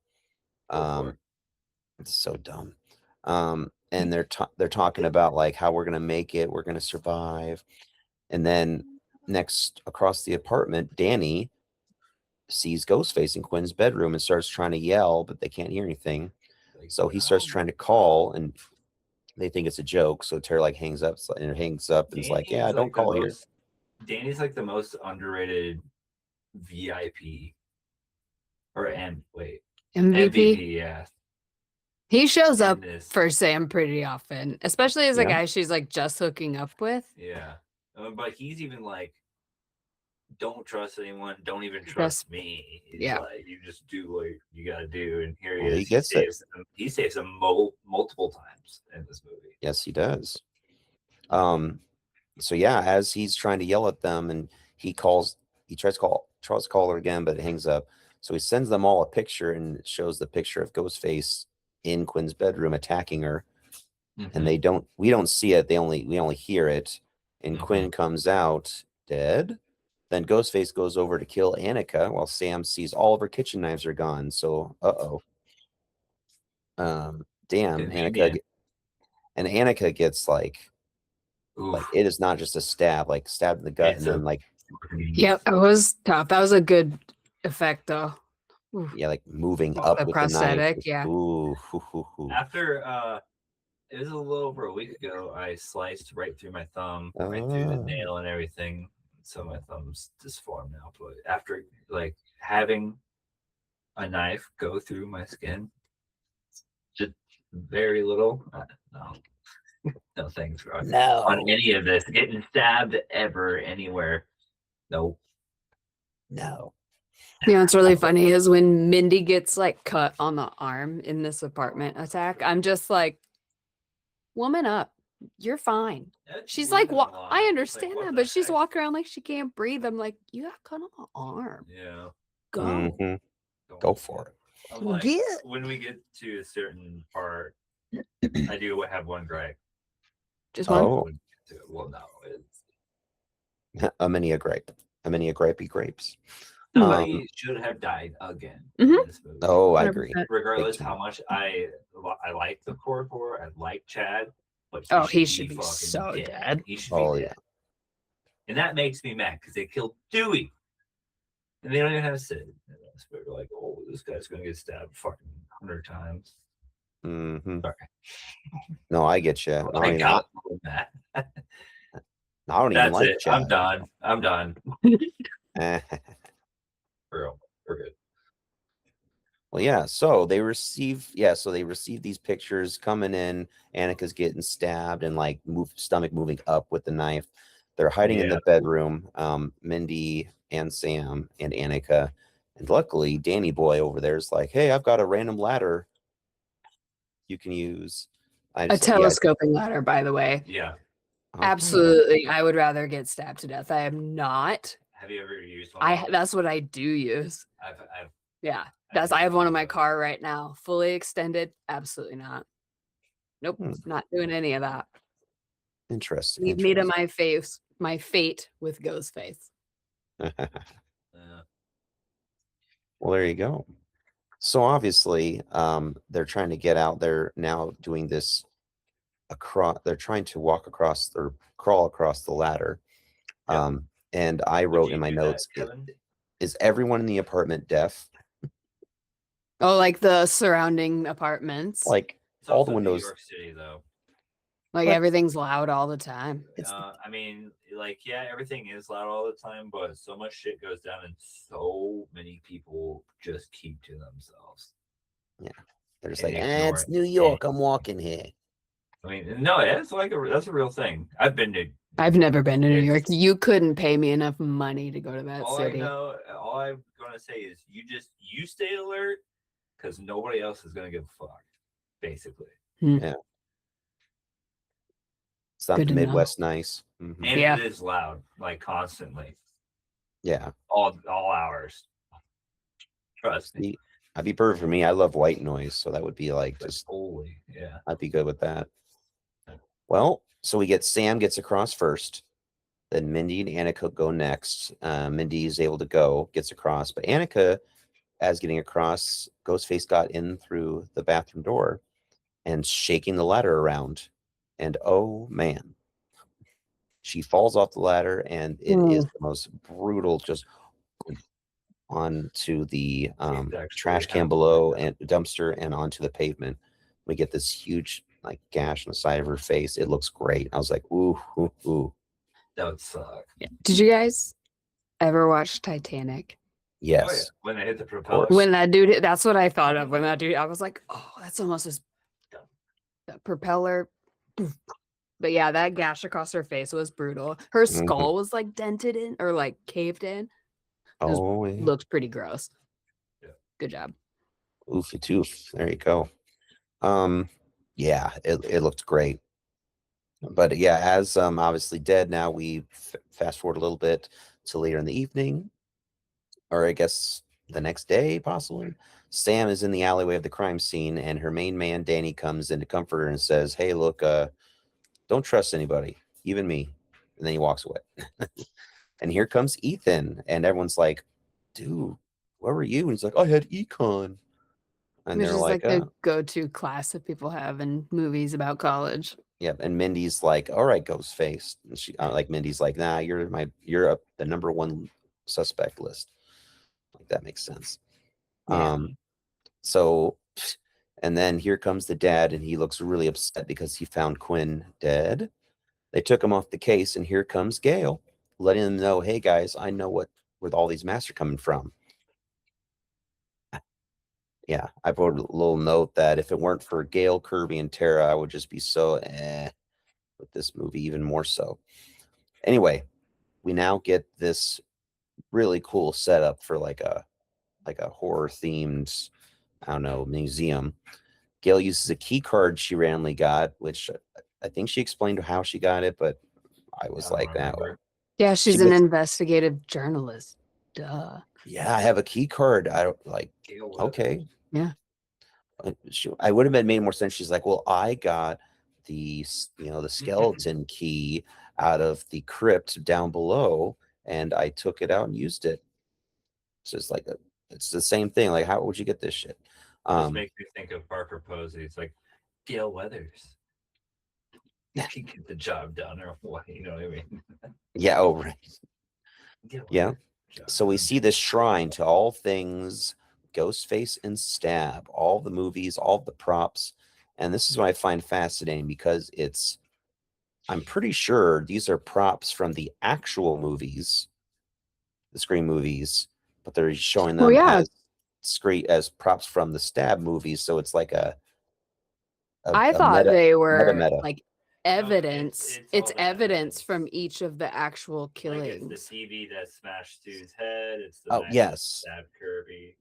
Go for it. It's so dumb. And they're talking about like how we're gonna make it, we're gonna survive, and then next across the apartment, Danny sees Ghostface in Quinn's bedroom and starts trying to yell, but they can't hear anything. Like, So he starts trying to call, and they think it's a joke. So Tara like hangs up and is like, "Yeah, Danny's don't the call here." Danny's like the most underrated VIP. MVP. MVP, yeah. He shows up in this. for Sam pretty often, especially as a Yeah. guy she's like just hooking up with. Yeah. But he's even like, don't trust anyone. Don't even trust me. He's yeah. like, you just do what you got to do. And here he Well, is. he gets it. He saves them multiple times in this movie. Yes, he does. So yeah, as he's trying to yell at them, and he tries to call her again, but it hangs up. So he sends them all a picture, and it shows the picture of Ghostface in Quinn's bedroom attacking her. And we don't see it. We only hear it. And Quinn comes out dead. Then Ghostface goes over to kill Annika while Sam sees all of her kitchen knives are gone. So, damn, Annika. And Annika gets like it is not just a stab, like stabbed in the gut, and then like Yep, it was tough. That was a good effect though. Ooh. yeah, like moving Oh, up the with prosthetic, the knife. yeah. Ooh, After it was a little over a week ago, I sliced right through my thumb, right through the nail and everything. So my thumb's disformed now. But after like having a knife go through my skin, just very little. No thanks, bro. No. On any of this, getting stabbed ever anywhere. Nope. No. You know, what's really funny is when Mindy gets like cut on the arm in this apartment attack, I'm just like, woman up. You're fine. She's like, I understand that, but she's walking around like she can't breathe. I'm like, you got cut on the arm. Yeah. Go. Mhm. Go for it. I'm like, Get. when we get to a certain part, I do have one gripe. Just one. Oh, Well, no, it's a many a gripey grapes. somebody should have died again Mhm. in this movie. Oh, I agree. 100%. Regardless Big how time. much I like the core four, I like Chad, but He should be fucking so dead. He should Oh be yeah. dead. And that makes me mad because they killed Dewey. And they don't even have Sid. us. We were like, oh, this guy's gonna get stabbed fucking 100 times. Hmm. Sorry. No, I get you. I got that. I don't even That's like it. I'm Chad. done. I'm done. Eh. For real. We're good. Well, yeah. So they receive these pictures coming in. Annika's getting stabbed and like stomach moving up with the knife. They're hiding in Yeah. the bedroom. Mindy and Sam and Annika, and luckily Danny Boy over there is like, "Hey, I've got a random ladder you can use." I A just telescoping ladder, by the way. Yeah. okay. Absolutely. I would rather get stabbed to death. I am not. Have you ever used one? That's what I do use. I've Yeah. I have one in my car right now. Fully extended. Absolutely not. Nope. Hmm. Not doing any of that. Interesting. Leave me to my fate with Ghostface. Well, there you go. So obviously, they're trying to get out. They're now doing this across. They're trying to walk across or crawl across the ladder. Yeah. And I Would wrote you in my do that, notes, Kevin? is everyone in the apartment deaf? Oh, like the surrounding apartments. Like It's all the also windows. New York City, though. Like But- everything's loud all the time. I mean, like, yeah, everything is loud all the time, but so much shit goes down, and so many people just keep to themselves. They're just and like, ignore it's it. New York. I'm walking here. I mean, no, that's like that's a real thing. I've been to. I've never been to New York. It's- You couldn't pay me enough money to go to that All city. I know, all I'm gonna say is you stay alert, because nobody else is gonna give a fuck. Basically, It's not Good the to know. Midwest nice. Mhm. and Yeah. it is loud, like constantly, Yeah. all hours. Trust me. See, that'd be perfect for me. I love white noise, so that would be like But just holy, yeah. I'd be good with that. Well, so we get Sam gets across first, then Mindy and Annika go next. Mindy is able to go, gets across, but Annika, as getting across, Ghostface got in through the bathroom door and shaking the ladder around. And oh man, she falls off the ladder, and it is the most brutal, just onto the actually trash can happened below like that. and dumpster and onto the pavement. We get this huge like gash on the side of her face. It looks great. I was like, ooh, ooh, ooh. That would suck. Did you guys ever watch Titanic? Yes. Oh, yeah. When they hit the propeller. course. When that dude hit, that's what I thought of when that dude, I was like, oh, that's almost as that propeller. Poof. But yeah, that gash across her face was brutal. Her Mhm. skull was like dented in or like caved in. was- Oh, yeah. Looked pretty gross. Yeah. Good job. Oofy toof. There you go. Yeah, it looked great. But yeah, as obviously dead now, we fast forward a little bit to later in the evening, or I guess the next day, possibly. Sam is in the alleyway of the crime scene, and her main man Danny comes in to comfort her and says, "Hey, look, don't trust anybody, even me." And then he walks away. And here comes Ethan, and everyone's like, "Dude, where were you?" And he's like, "I had econ." And Which they're is like like, the go-to class that people have in movies about college. "Yeah." And Mindy's like, "All right, Ghostface." And she like Mindy's like, "Nah, you're up the number one suspect list." Like that makes sense. Yeah. So, and then here comes the dad, and he looks really upset because he found Quinn dead. They took him off the case, and here comes Gail, letting them know, "Hey guys, I know where all these masks are coming from." Yeah, I wrote a little note that if it weren't for Gail, Kirby, and Tara, I would just be so with this movie, even more so. Anyway, we now get this really cool setup for like a horror themed, I don't know, museum. Gail uses a key card she randomly got, which I think she explained how she got it, but I was don't like, that. remember. Yeah, she's She an was- investigative journalist. Duh. Yeah, I have a key card. I don't like. Gail Weathers. Okay. Yeah. I would have made more sense. She's like, well, I got the the skeleton key out of the crypt down below, and I took it out and used it. It's just like it's the same thing. Like, how would you get this shit? This makes me think of Parker Posey. It's like Gail Weathers. Yeah. She get the job done, or what? You know what I mean? Yeah. Oh, right. Gail Yeah. Weathers. So we see this shrine to all things Ghostface and Stab, all the movies, all the props. And this is what I find fascinating because I'm pretty sure these are props from the actual movies, the Scream movies, but they're showing Well, them yeah. as props from the Stab movies. So it's like a I thought they were meta. like No, evidence. it's all It's the evidence evidence. from each of the actual Like killings. it's the TV that smashed Stu's head. It's the Oh, knife that yes. stabbed Kirby.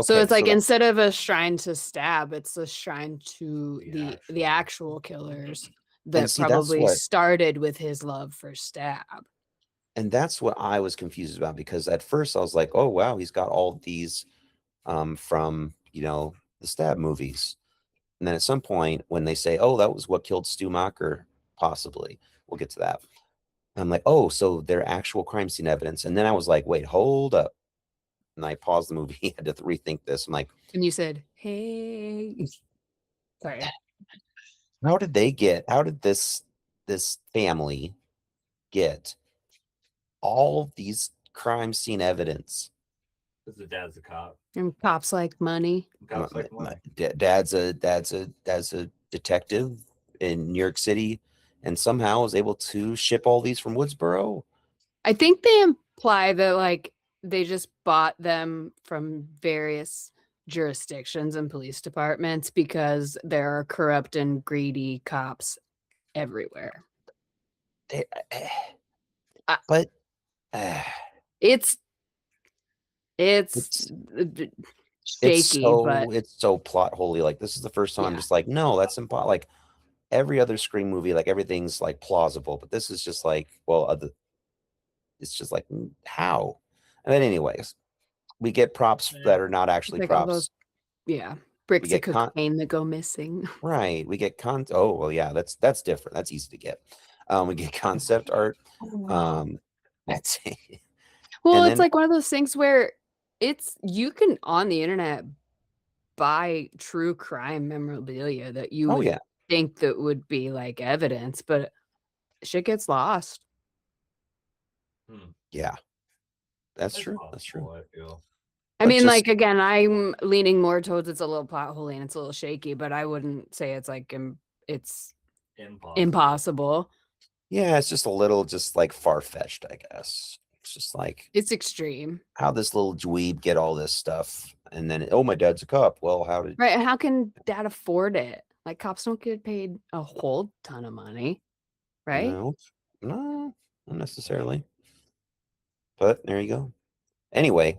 So Okay, it's like that- instead of a shrine to Stab, it's a shrine to the actual killers that see, that's probably what- started with his love for Stab. and that's what I was confused about because at first I was like, oh wow, he's got all these from the Stab movies. And then at some point when they say, oh, that was what killed Stu Macher, possibly. We'll get to that. I'm like, oh, so they're actual crime scene evidence. And then I was like, wait, hold up. And I paused the movie, had to rethink this. I'm like, And you said, hey. Sorry. how did this family get all these crime scene evidence? Because the dad's a cop. And cops like money. Cops like money. Dad's a detective in New York City, and somehow was able to ship all these from Woodsboro. I think they imply that like they just bought them from various jurisdictions and police departments because there are corrupt and greedy cops everywhere. They, I- but It's It's- shaky, but it's so plot holy. Like this is the first time I'm Yeah. just like, no, that's impossible. Like every other Scream movie, like everything's like plausible, but this is just like, well, it's just like how. And then, anyways, we get props Yeah. that are not it's actually like all props. those bricks of get cocaine that go missing. Right. We get oh well, yeah, that's different. That's easy to get. We get concept art. That's Well, and it's then- like one of those things where you can on the internet buy true crime memorabilia that you oh would yeah, think that would be like evidence, but shit gets lost. yeah. That's It's true. That's true. possible, I feel. I But mean, just- like again, I'm leaning more towards it's a little plot holy and it's a little shaky, but I wouldn't say it's like it's impossible. Yeah, it's just a little just like far fetched, I guess. It's just like It's extreme, how this little dweeb get all this stuff, and then oh, my dad's a cop. Well, how did right? And how can dad afford it? Like cops don't get paid a whole ton of money, right? No, not necessarily. But there you go. Anyway,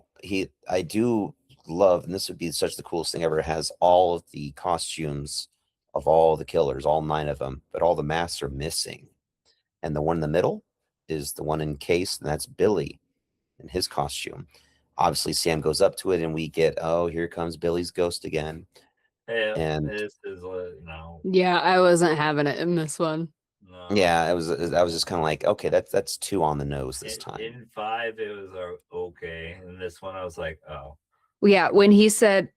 I do love, and this would be such the coolest thing ever. It has all of the costumes of all the killers, all 9 of them, but all the masks are missing. And the one in the middle is the one encased, and that's Billy in his costume. Obviously, Sam goes up to it, and we get, oh, here comes Billy's ghost again. Hey, And- this is no. Yeah, I wasn't having it in this one. No. Yeah, I was just kind of like, okay, that's too on the nose this time. In 5, it was okay. And this one, I was like, oh. Yeah, when he said,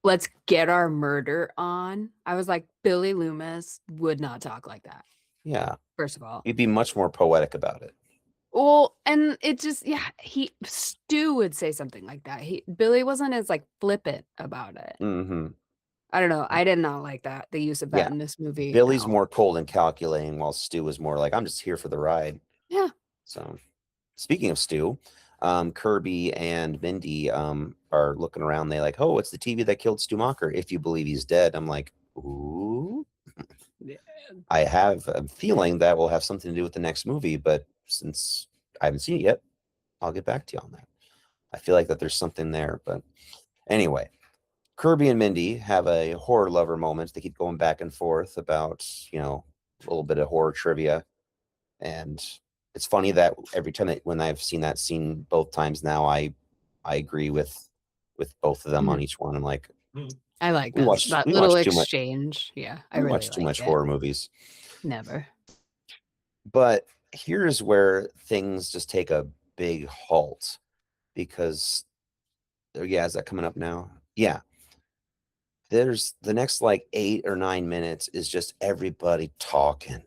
"Let's get our murder on," I was like, Billy Loomis would not talk like that. Yeah, First of all, you'd be much more poetic about it. well, and it just Stu would say something like that. Billy wasn't as like flippant about it. Mm-hmm. I don't know. I did not like that the use of that Yeah, in this movie. Billy's no. more cold and calculating, while Stu is more like, I'm just here for the ride. Yeah. So, speaking of Stu, Kirby and Mindy are looking around. They like, oh, it's the TV that killed Stu Macher. If you believe he's dead, I'm like, ooh. Yeah. I have a feeling that will have something to do with the next movie, but since I haven't seen it yet, I'll get back to you on that. I feel like that there's something there, but anyway. Kirby and Mindy have a horror lover moment. They keep going back and forth about, a little bit of horror trivia. And it's funny that every time when I've seen that scene both times now, I agree with both of them on each one. I'm like, I like We that, watched- that we little watched too much- exchange. Yeah, I I really watch too liked much it. horror movies. Never. But here's where things just take a big halt because, is that coming up now? Yeah. There's the next like 8 or 9 minutes is just everybody talking.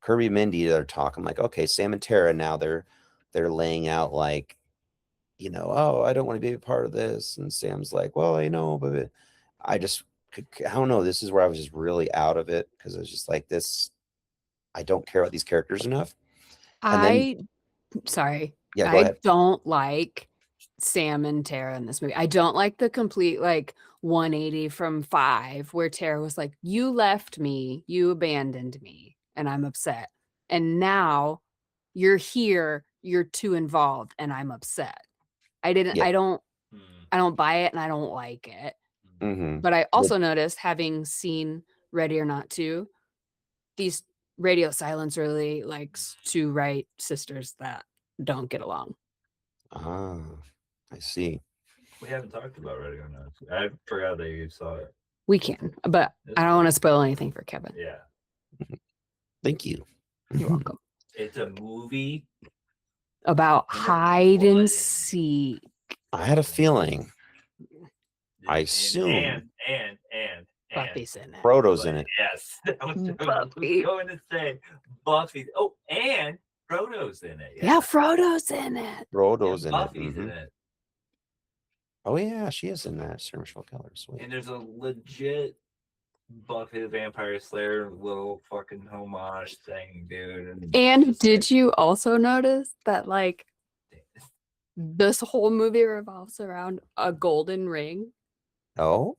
Kirby and Mindy, they're talking. I'm like, okay, Sam and Tara now they're laying out like oh, I don't want to be a part of this. And Sam's like, well, but I just, I don't know. This is where I was just really out of it because I was just like, this, I don't care about these characters enough. And then, Sorry. yeah, go I ahead. don't like Sam and Tara in this movie. I don't like the complete 180 from 5 where Tara was like, you left me, you abandoned me, and I'm upset. And now you're here, you're too involved, and I'm upset. I Yeah. don't buy it and I don't like it. Mm-hmm. But I also noticed, having seen Ready or Not 2, these Radio Silence really likes to write sisters that don't get along. Ah, I see. We haven't talked about Ready or Not. I forgot that you saw it. We can, but I don't want to spoil anything for Kevin. Yeah. Thank you. You're welcome. It's a movie About hide and seek. I had a feeling. I assume. And Buffy's in it. Frodo's in it. Yes. I was Buffy. going to say Buffy. Oh, and Frodo's in it. Yeah, Frodo's in it. Frodo's in it. Buffy's in Mhm. it. Oh yeah, she is in that. Sarah Michelle Gellar. Sweet. And there's a legit Buffy the Vampire Slayer little fucking homage thing, dude. And did you also notice that this whole movie revolves around a golden ring? Oh.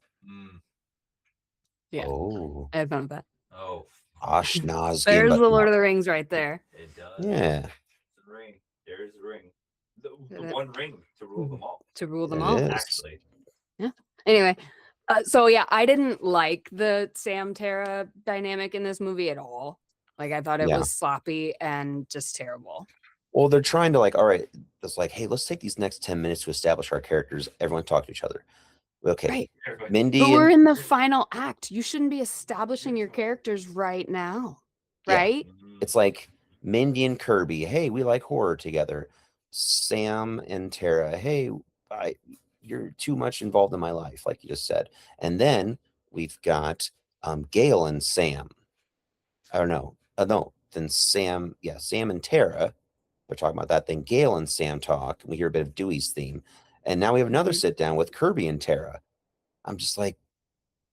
Yeah. Oh. I had fun with that. Oh. Ashnaz. There's the Lord of the Rings right there. It does. Yeah. The ring. There's the ring. The It- one ring to rule them all. To rule them It all. is. Actually. Anyway, so yeah, I didn't like the Sam Tara dynamic in this movie at all. I thought it Yeah. was sloppy and just terrible. Well, they're trying to all right, it's like, hey, let's take these next 10 minutes to establish our characters. Everyone talk to each other. Okay. Right. Mindy But we're and in the final act. You shouldn't be establishing your characters right now. Yeah. Right? it's like Mindy and Kirby, hey, we like horror together. Sam and Tara, hey, you're too much involved in my life, like you just said. And then we've got Gail and Sam. I don't know. No, then Sam and Tara. They're talking about that. Then Gail and Sam talk. We hear a bit of Dewey's theme. And now we have another Mhm. sit down with Kirby and Tara. I'm just like,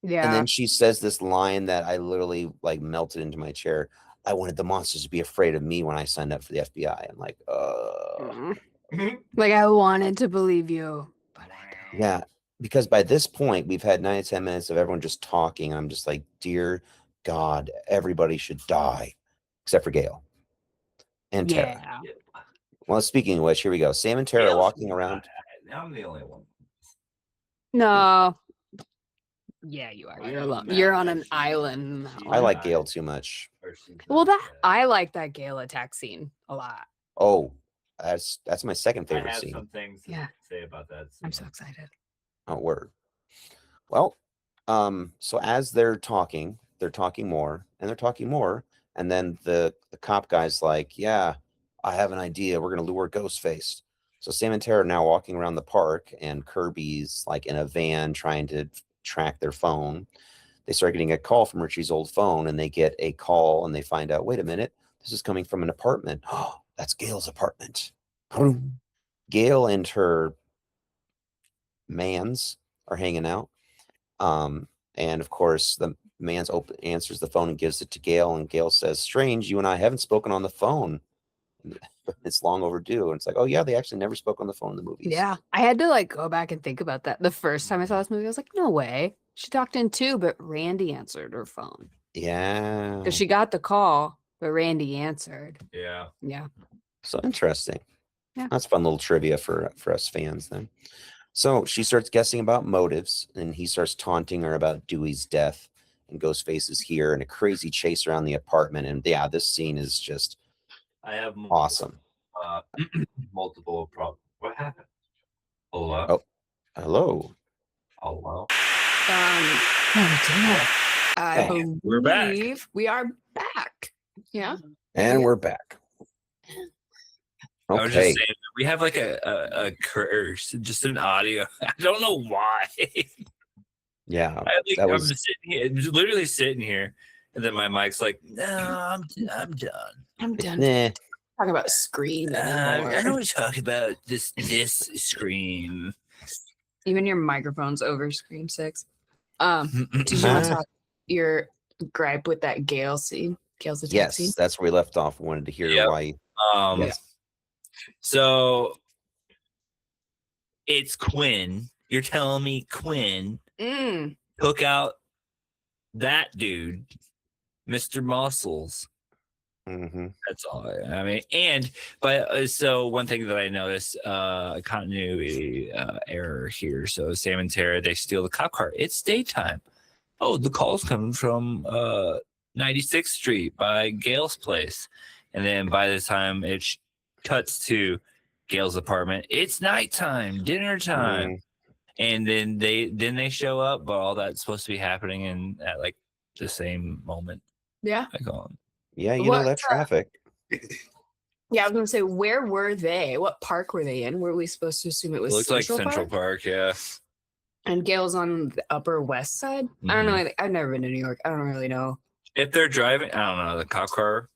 Yeah. and then she says this line that I literally melted into my chair. I wanted the monsters to be afraid of me when I signed up for the FBI. I'm like, I wanted to believe you, but I don't. yeah. Because by this point, we've had 9 to 10 minutes of everyone just talking. I'm just like, dear God, everybody should die except for Gail and Tara. Yeah. Well, speaking of which, here we go. Sam and Tara walking around. I'm the only one. No. Yeah, you are. I You're know alone. Matt You're on that an she- island. she- now. I like Gail too much. Or she's Well, not that dead. I like that Gale attack scene a lot. Oh, that's my second I favorite have scene. some things to Yeah. say about that. I'm so scene. excited. Oh, word. Well, so as they're talking more and they're talking more, and then the cop guy's like, yeah, I have an idea. We're gonna lure Ghostface. So Sam and Tara are now walking around the park, and Kirby's in a van trying to track their phone. They start getting a call from Richie's old phone, and they get a call, and they find out, wait a minute, this is coming from an apartment. Oh, that's Gail's apartment. Gail and her mans are hanging out. And of course, the man's answers the phone and gives it to Gail, and Gail says, strange, you and I haven't spoken on the phone. It's long overdue. And it's like, oh yeah, they actually never spoke on the phone in the movies. Yeah. I had to go back and think about that. The first time I saw this movie, I was like, no way. She talked in 2, but Randy answered her phone. Yeah. Because she got the call, but Randy answered. Yeah. Yeah. So interesting. Yeah. That's fun little trivia for us fans then. So she starts guessing about motives, and he starts taunting her about Dewey's death, and Ghostface is here, and a crazy chase around the apartment. And yeah, this scene is just I have awesome. multiple problems. What happened? Hello. Oh. Hello. Hello. I Hey, we're back. believe we are back. Yeah. And we're back. I was just Okay. saying that we have a curse, just an audio. I don't know why. Yeah. that I'm was- sitting here, just literally sitting here, and then my mic's like, "No, I'm done." I'm done. Nah. talking about Scream I anymore. don't want to talk about this Scream. Even your microphone's over Scream 6. Did you want to Ah. talk your gripe with that Gale scene? Gale's attack scene? Yes, that's where we left off. Wanted to hear Yep. why. Yes. So it's Quinn. You're telling me Quinn Mm. took out that dude, Mr. Muscles. Mm-hmm. That's all. I mean, and but so one thing that I noticed, continuity error here. So Sam and Tara, they steal the cop car. It's daytime. Oh, the call's coming from 96th Street by Gail's place, and then by the time it cuts to Gail's apartment, it's nighttime, dinner time, and then they show up, but all that's supposed to be happening in at like the same moment. Yeah. Like on. Yeah, you know What, that traffic. Yeah, I was gonna say, where were they? What park were they in? Were we supposed to assume it was Looks like Central Park, yeah. And Gale's on the Upper West Side? I don't know. I've never been to New York. I don't really know. If they're driving, I don't know, the cop car.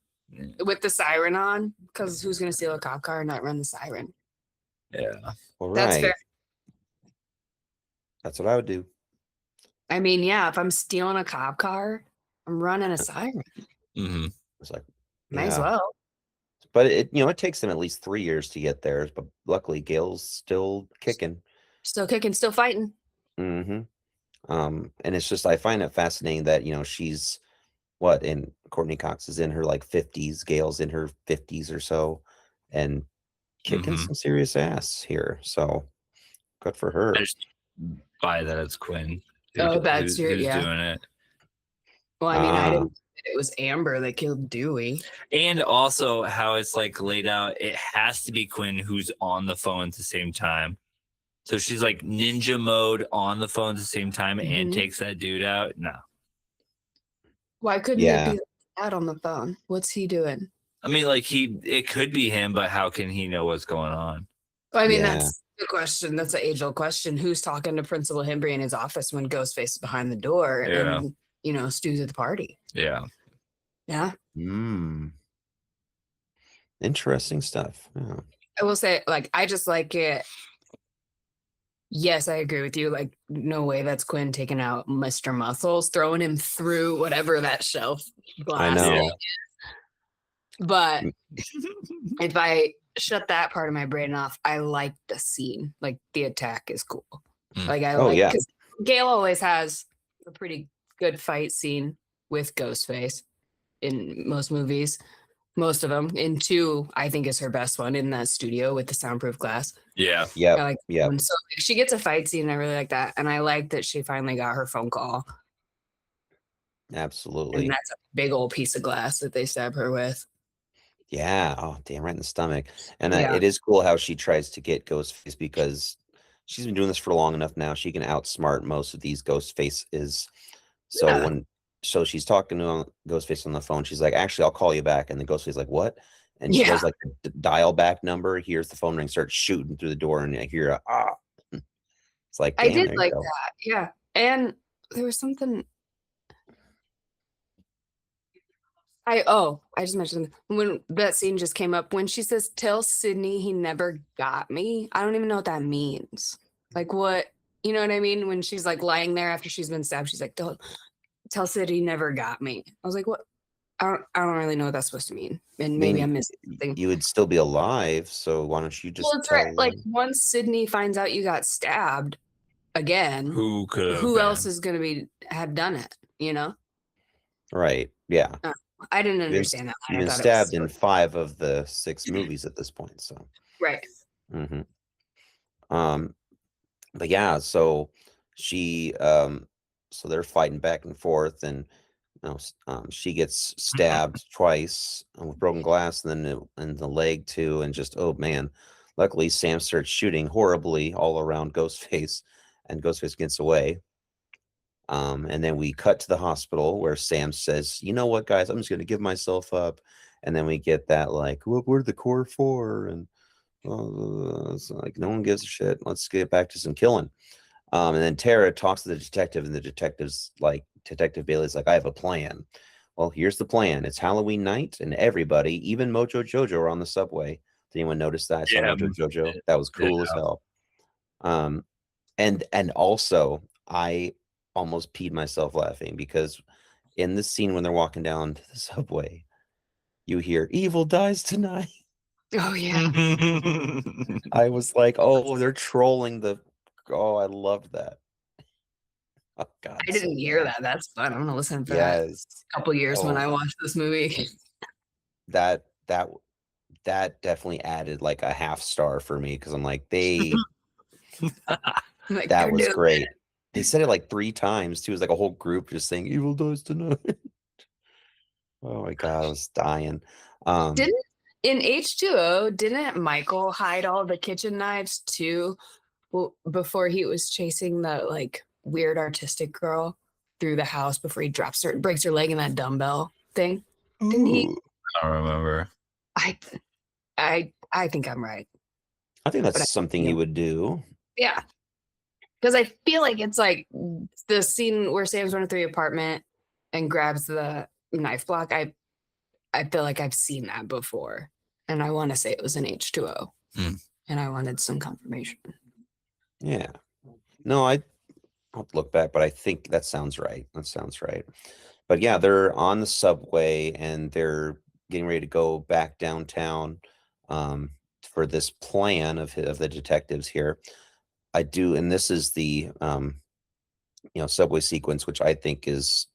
With the siren on, because who's gonna steal a cop car and not run the siren? Yeah. Well, That's right. fair. That's what I would do. I mean, yeah, if I'm stealing a cop car, I'm running a siren. Mm-hmm. It's like, Might as yeah. well. But it takes them at least 3 years to get there. But luckily, Gail's still kicking. Still kicking, still fighting. Mm-hmm. And it's just I find it fascinating that she's and Courtney Cox is in her like 50s, Gail's in her 50s or so, and kicking some serious ass here. So good for her. I just buy that it's Quinn. Oh, that's who's yeah. doing it. Well, I mean, I didn't. It was Amber that killed Dewey. And also how it's like laid out, it has to be Quinn who's on the phone at the same time. So she's like ninja mode on the phone at the same time and takes that dude out. No. Why couldn't Yeah. it be that on the phone? What's he doing? I mean, like it could be him, but how can he know what's going on? Well, I mean, Yeah. that's the question. That's an age-old question. Who's talking to Principal Hembry in his office when Ghostface is behind the door Yeah. and Stu's at the party? Yeah. Yeah. Interesting stuff. Yeah. I will say, like, I just like it. Yes, I agree with you. Like, no way that's Quinn taking out Mr. Muscles, throwing him through whatever that shelf glass know. thing is. But if I shut that part of my brain off, I like the scene. Like, the attack is cool. Like, I like, yeah. because Gale always has a pretty good fight scene with Ghostface in most movies. Most of them. In 2, I think is her best one in that studio with the soundproof glass. Yeah. Yep. I like that Yep. one. So she gets a fight scene. I really like that. And I like that she finally got her phone call. Absolutely. And that's a big old piece of glass that they stab her with. Yeah. Oh, damn, right in the stomach. And Yeah. it is cool how she tries to get Ghostface because she's been doing this for long enough now. She can outsmart most of these Ghostfaces. So Yeah. so she's talking to Ghostface on the phone. She's like, actually, I'll call you back. And the Ghostface is like, what? And she Yeah. does like the dial back number. Here's the phone ring, starts shooting through the door, and I hear It's like, I damn, did there you like go. that. Yeah. And there was something. I just mentioned when that scene just came up when she says, "Tell Sydney he never got me." I don't even know what that means. Like, what, you know what I mean? When she's like lying there after she's been stabbed, she's like, "Tell Sydney he never got me." I was like, what? I don't really know what that's supposed to mean. And maybe I'm missing something. You would still be alive, so why don't you just Well, it's right. tell Like, them? once Sydney finds out you got stabbed again, Who could? who else is going to have done it? Right. Yeah. I didn't understand that. You've I been thought it was stabbed in 5 of the 6 movies at this point, so. right. hmm But yeah, so she so they're fighting back and forth, and she gets stabbed twice with broken glass, and then in the leg too, and just, oh man. Luckily, Sam starts shooting horribly all around Ghostface, and Ghostface gets away. And then we cut to the hospital where Sam says, "You know what, guys? I'm just going to give myself up." And then we get that like, "What were the core for?" And it's like no one gives a shit. Let's get back to some killing. And then Tara talks to the detective, and the detective Bailey's like, "I have a plan." Well, here's the plan. It's Halloween night, and everybody, even Mojo Jojo, are on the subway. Did anyone notice that? I saw Yeah, Mojo Jojo. That was cool as hell. And also I almost peed myself laughing because in this scene when they're walking down to the subway, you hear "Evil dies tonight." Oh yeah. I was like, "Oh, they're trolling the." Oh, I loved that. Oh God, I so didn't hear bad. that. That's fun. I'm gonna listen for that Yes. a couple years when Oh, I watch this movie. that that that definitely added like a half star for me because I'm like, Like that they're was doing great. They said it like 3 times too. It was like a whole group just saying "Evil dies tonight." Oh my God, I was dying. Didn't in H2O, didn't Michael hide all the kitchen knives too? Well, before he was chasing the like weird artistic girl through the house before he drops her, breaks her leg in that dumbbell thing. Didn't he? Ooh. I don't remember. I I think I'm right. I think But that's something you would do. Yeah. Because I feel like it's like the scene where Sam's running through the apartment and grabs the knife block. I feel like I've seen that before. And I want to say it was an H2O. Hmm. And I wanted some confirmation. Yeah. No, I'll have to look back, but I think that sounds right. That sounds right. But yeah, they're on the subway and they're getting ready to go back downtown um, for this plan of the detectives here. I do, and this is the subway sequence, which I think is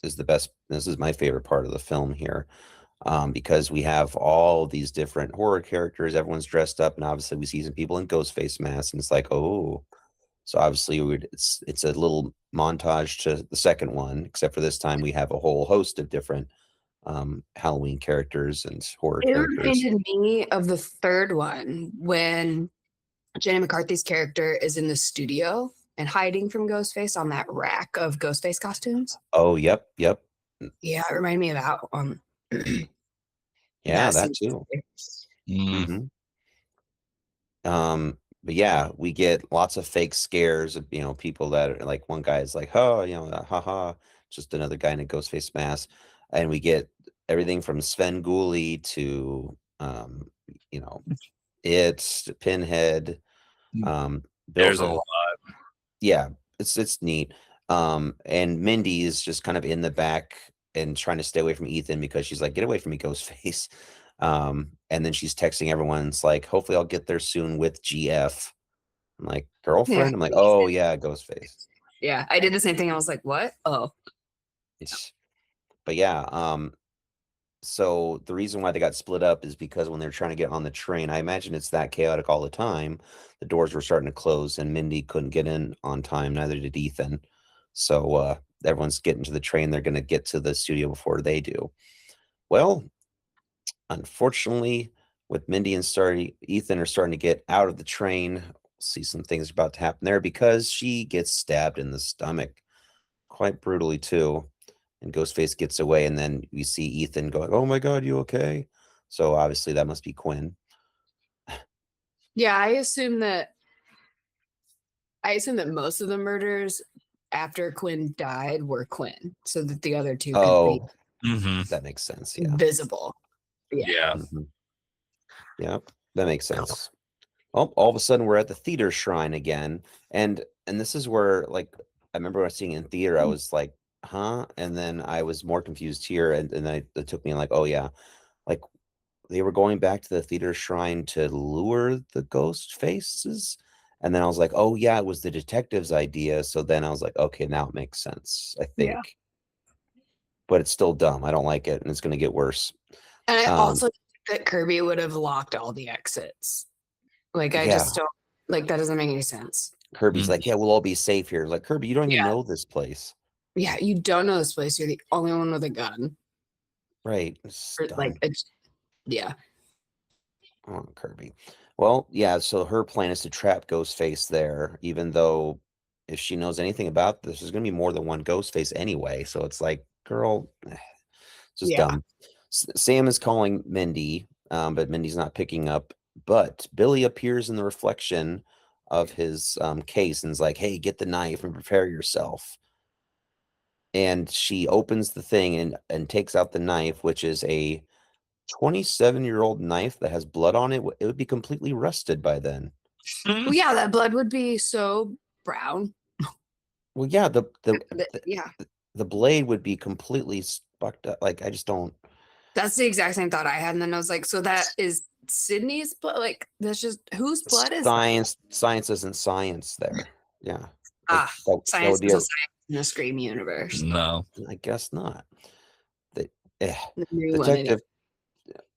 the best. This is my favorite part of the film here. Because we have all these different horror characters, everyone's dressed up, and obviously we see some people in ghost face masks, and it's like, oh, so obviously it's a little montage to the second one, except for this time we have a whole host of different Halloween characters and horror It characters. reminded me of the third one when Jenny McCarthy's character is in the studio and hiding from Ghostface on that rack of Ghostface costumes. Oh, yep, yep, Yeah, it reminded me of that one. yeah, That that scene. too. Mm. hmm But yeah, we get lots of fake scares of people that are like one guy is like, oh, haha, just another guy in a ghost face mask, and we get everything from Sven Gulli to you know, it's Pinhead, Bill There's a lot. yeah, it's neat. And Mindy is just kind of in the back and trying to stay away from Ethan because she's like, "Get away from me, Ghostface." And then she's texting everyone. It's like, "Hopefully, I'll get there soon with GF." I'm like, "Girlfriend?" I'm like, "Oh yeah, Ghostface." Yeah, I did the same thing. I was like, what? Oh, But yeah, so the reason why they got split up is because when they're trying to get on the train, I imagine it's that chaotic all the time. The doors were starting to close and Mindy couldn't get in on time, neither did Ethan. So everyone's getting to the train. They're going to get to the studio before they do. Well, unfortunately, with Mindy and Ethan are starting to get out of the train. See some things about to happen there because she gets stabbed in the stomach quite brutally too. And Ghostface gets away, and then we see Ethan going, "Oh my God, you okay?" So obviously that must be Quinn. yeah. I assume that most of the murders after Quinn died were Quinn, so that the other two could be Oh, Mm-hmm. that makes sense. Yeah. visible. Yeah. Yeah. Mhm. Yep, that makes sense. Oh, all of a sudden we're at the theater shrine again, and this is where like I remember when I was seeing it in theater, I was like, "Huh?" And then I was more confused here, and it took me like, "Oh yeah," like they were going back to the theater shrine to lure the ghost faces. And then I was like, oh yeah, it was the detective's idea. So then I was like, okay, now it makes sense, I Yeah. think. But it's still dumb. I don't like it, and it's gonna get worse. And I Um, also think that Kirby would have locked all the exits. Like, I yeah, just don't like that. Doesn't make any sense. Kirby's like, yeah, we'll all be safe here. Like, Kirby, you don't even Yeah. know this place. Yeah, you don't know this place. You're the only one with a gun. Right. It's Or, dumb. like, yeah. Oh, Kirby. Well, yeah, so her plan is to trap Ghostface there, even though if she knows anything about this, there's gonna be more than one Ghostface anyway. So it's like, girl, it's just Yeah. dumb. Sam is calling Mindy, but Mindy's not picking up. But Billy appears in the reflection of his case and is like, hey, get the knife and prepare yourself. and she opens the thing and takes out the knife, which is a 27-year-old knife that has blood on it. It would be completely rusted by then. Well, yeah, that blood would be so brown. Well, yeah, Yeah, the blade would be completely fucked up. Like, I just don't. that's the exact same thought I had, and then I was like, so that is Sydney's blood. Like, that's just whose blood is that? Science isn't science there. Yeah. Ah, That science would be is a science in the Scream universe. No. I guess not. The, The new one, it is.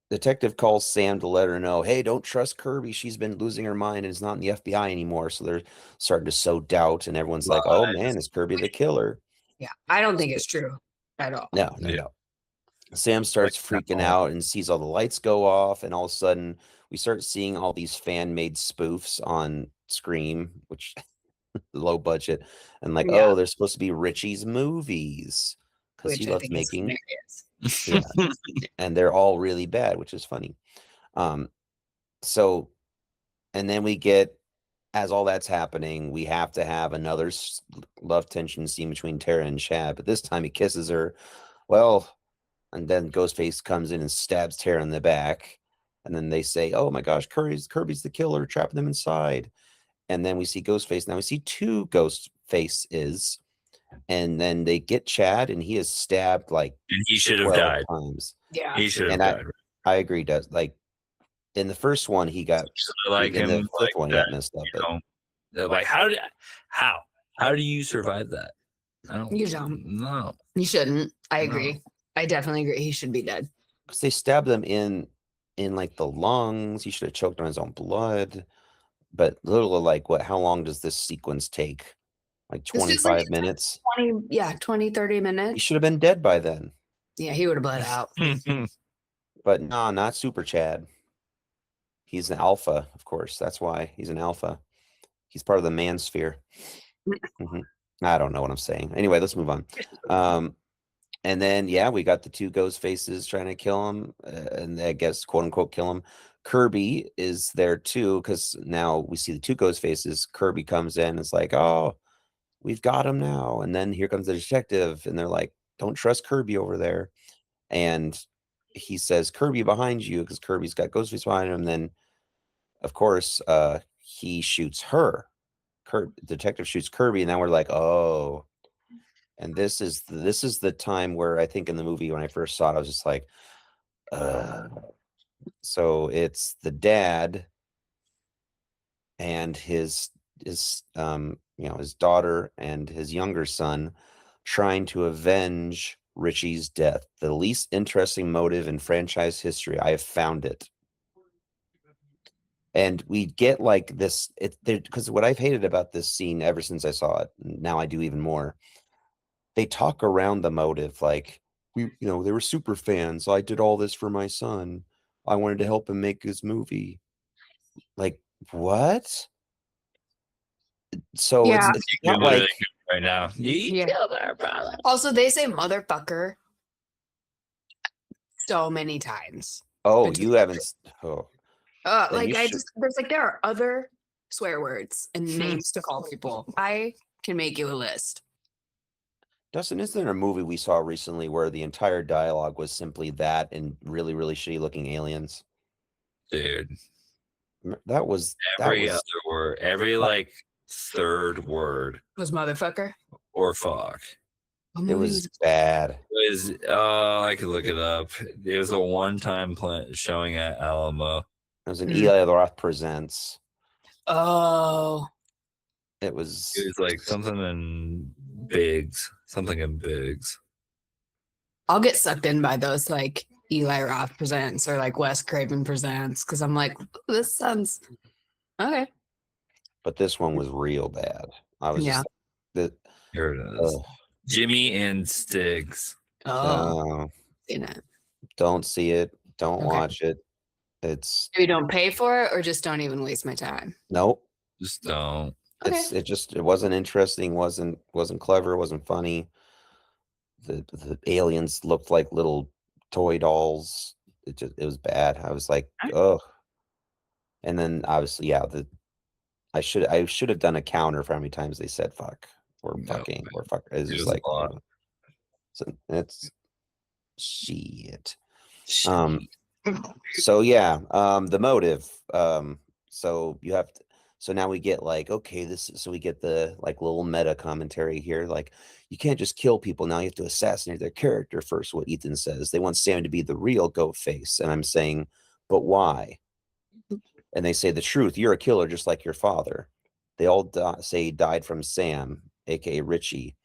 detective calls Sam to let her know, hey, don't trust Kirby. She's been losing her mind and is not in the FBI anymore. So they're starting to sow doubt, and everyone's like, oh man, is Kirby the killer? Yeah, I don't think it's true at all. No. Sam starts Like, freaking no. out and sees all the lights go off, and all of a sudden we start seeing all these fan-made spoofs on Scream, which low budget, and like, Yeah. oh, they're supposed to be Richie's movies because he Which I loves think is making, hilarious. and they're all really bad, which is funny. So, and then we get, as all that's happening, we have to have another love tension scene between Tara and Chad, but this time he kisses her. Well, and then Ghostface comes in and stabs Tara in the back. And then they say, oh my gosh, Kirby's the killer, trapping them inside. And then we see Ghostface. Now we see two Ghostfaces. And then they get Chad, and he is stabbed like And he should have 12 died. times. Yeah. He should have And died. I agree, does like in the first one he got Like in him, the fifth like one he that, got messed up. you But know, they're like how do you survive that? I don't. You don't. No. You shouldn't. I No. agree. I definitely agree. He should be dead. because they stabbed them in like the lungs, he should have choked on his own blood. But little like how long does this sequence take? Like This is like 25 minutes? 20, 30 He minutes. should have been dead by then. Yeah, he would have bled out. But no, not Super Chad. He's an alpha, of course. That's why he's an alpha. He's part of the man sphere. Mhm. I don't know what I'm saying. Anyway, let's move on. And then, yeah, we got the two ghost faces trying to kill him, and I guess, quote unquote, kill him. Kirby is there too, because now we see the two ghost faces. Kirby comes in, it's like, oh, we've got him now. And then here comes the detective, and they're like, don't trust Kirby over there. And he says, Kirby behind you, because Kirby's got Ghostface behind him. And then, of course, he shoots her. Detective shoots Kirby, and then we're like, oh. And this is the time where I think in the movie when I first saw it, I was just like, so it's the dad and his his daughter and his younger son trying to avenge Richie's death. The least interesting motive in franchise history. I have found it. And we get like this, because what I've hated about this scene ever since I saw it, now I do even more. They talk around the motive like, they were super fans. I did all this for my son. I wanted to help him make his movie. Like, what? So Yeah. it's not like, right now. Yeah. Killed our brother. Also, they say motherfucker so many times. oh, between- you haven't. Oh, Then Like you I should- just there are other swear words and names to call people. I can make you a list. Dustin, is there a movie we saw recently where the entire dialogue was simply that and really, really shitty looking aliens? Dude. That was Every other word, every like third word Was motherfucker? or fuck. What it movie was bad. It was I could look it up. It was a one-time showing at Alamo. It was an Mm. Eli Roth Presents. Oh, It was It was like something in Biggs. Something in Biggs. I'll get sucked in by those like Eli Roth presents or like Wes Craven presents because I'm like, this sounds okay. but this one was real bad. I was Yeah. just Here it is. Jimmy and Stiggs. Oh, seen it. don't see it. Don't Okay. watch it. It's Maybe don't pay for it or just don't even waste my time. nope. Just don't. Okay. It wasn't interesting. wasn't clever. Wasn't funny. The aliens looked like little toy dolls. It was bad. I was like, ugh. And then obviously, yeah, I should have done a counter for how many times they said fuck or No, fucking or fuck. It's it just was a like lot. So that's shit. So yeah, the motive. So you have to, so now we get like, okay, so we get the like little meta commentary here. Like, you can't just kill people. Now you have to assassinate their character first. What Ethan says, they want Sam to be the real Ghostface, and I'm saying, but why? And they say the truth. You're a killer, just like your father. They all say he died from Sam, aka Richie.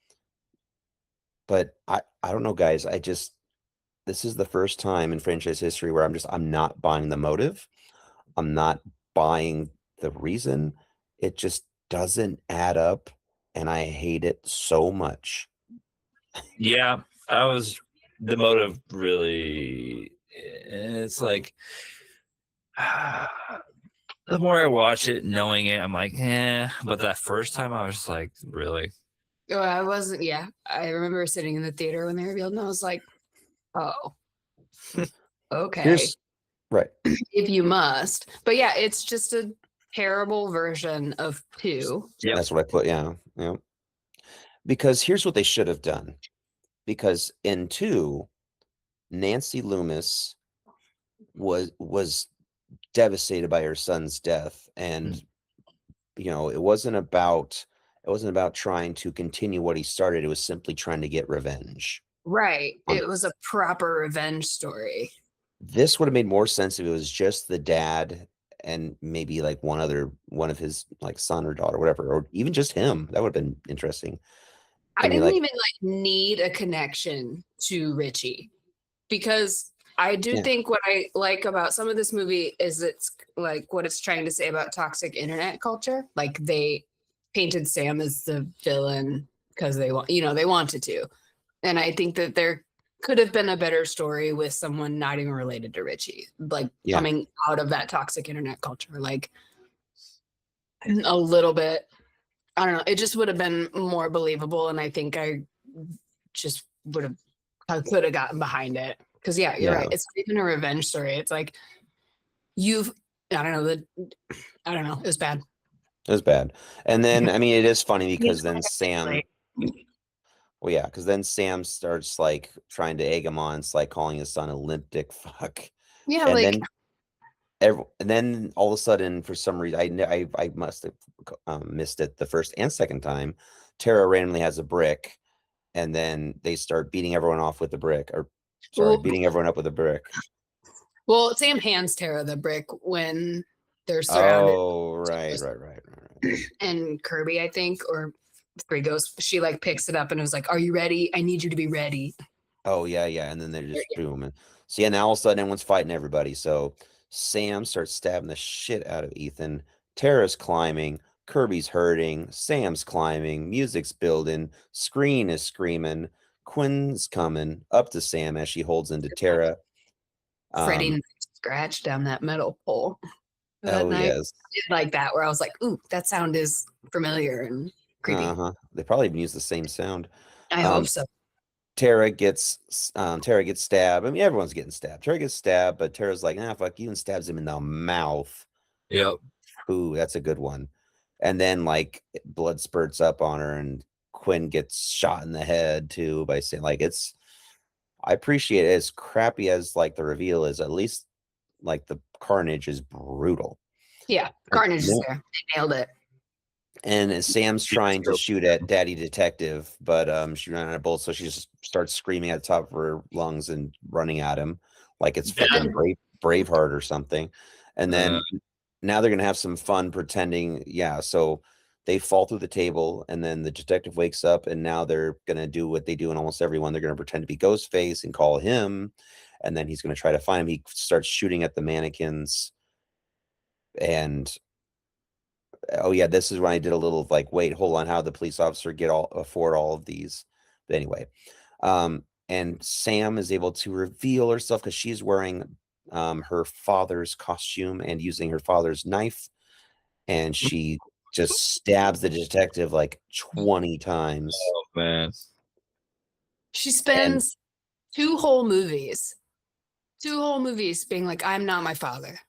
But I don't know, guys. This is the first time in franchise history where I'm not buying the motive. I'm not buying the reason. It just doesn't add up, and I hate it so much. Yeah, the motive really, it's like, the more I watch it, knowing it, I'm like, but that first time I was like, really? Oh, I wasn't. Yeah, I remember sitting in the theater when they revealed, and I was like, "Oh, okay, Right. if you must." But yeah, it's just a terrible version of 2. Yep. That's what I put. Yeah. Because here's what they should have done. Because in 2, Nancy Loomis was devastated by her son's death, and it wasn't about trying to continue what he started. It was simply trying to get revenge. Right. On- It was a proper revenge story. This would have made more sense if it was just the dad and maybe like one of his like son or daughter, whatever, or even just him. That would have been interesting. I mean, didn't like- even need a connection to Richie, because I do Yeah. think what I like about some of this movie is it's like what it's trying to say about toxic internet culture. Like, they painted Sam as the villain because they wanted to. And I think that there could have been a better story with someone not even related to Richie, like Yeah. coming out of that toxic internet culture, like a little bit. I don't know. It just would have been more believable, and I think I just I could have gotten behind it. Because yeah, you're right. It's not even a revenge story. It's like I don't know. It was bad. It was bad. And then, I mean, it is funny because then Like, Sam, well, yeah, because then Sam starts like trying to egg him on. It's like calling his son a limp dick fuck. yeah, And like then all of a sudden, for some reason, I must have missed it the first and second time. Tara randomly has a brick, and then they start beating everyone off with the brick, or sorry, Well- beating everyone up with a brick. well, Sam hands Tara the brick when they're surrounded. Oh, right. And Kirby, I think, or Three Ghosts, she like picks it up and was like, "Are you ready? I need you to be ready." Oh, yeah, and then they're just booming. So yeah, now all of a sudden everyone's fighting everybody. So Sam starts stabbing the shit out of Ethan. Tara's climbing. Kirby's hurting. Sam's climbing. Music's building. Screen is screaming. Quinn's coming up to Sam as she holds into Tara. Freddie scratched down that metal pole. That Oh, night. yes. I did like that, where I was like, "Ooh, that sound is familiar and creepy." They probably even use the same sound. I hope so. Tara gets stabbed. I mean, everyone's getting stabbed. Tara gets stabbed, but Tara's like, nah, fuck you, and stabs him in the mouth. Yep. Ooh, that's a good one. And then like blood spurts up on her, and Quinn gets shot in the head too by saying like I appreciate it, as crappy as like the reveal is, at least like the carnage is brutal. Yeah, Carnage is yeah. there. They nailed it. And Sam's trying to shoot at Daddy Detective, but she ran out of bullets, so she just starts screaming at the top of her lungs and running at him like it's fucking Braveheart or something. And then now they're gonna have some fun pretending. Yeah, so they fall through the table, and then the detective wakes up, and now they're gonna do what they do in almost everyone. They're gonna pretend to be Ghostface and call him, and then he's gonna try to find him. He starts shooting at the mannequins, and oh yeah, this is when I did a little like, wait, hold on, how did the police officer afford all of these? But anyway, and Sam is able to reveal herself because she's wearing her father's costume and using her father's knife, and she just stabs the detective like 20 times. Oh man. She spends 2 whole movies being like, "I'm not my father.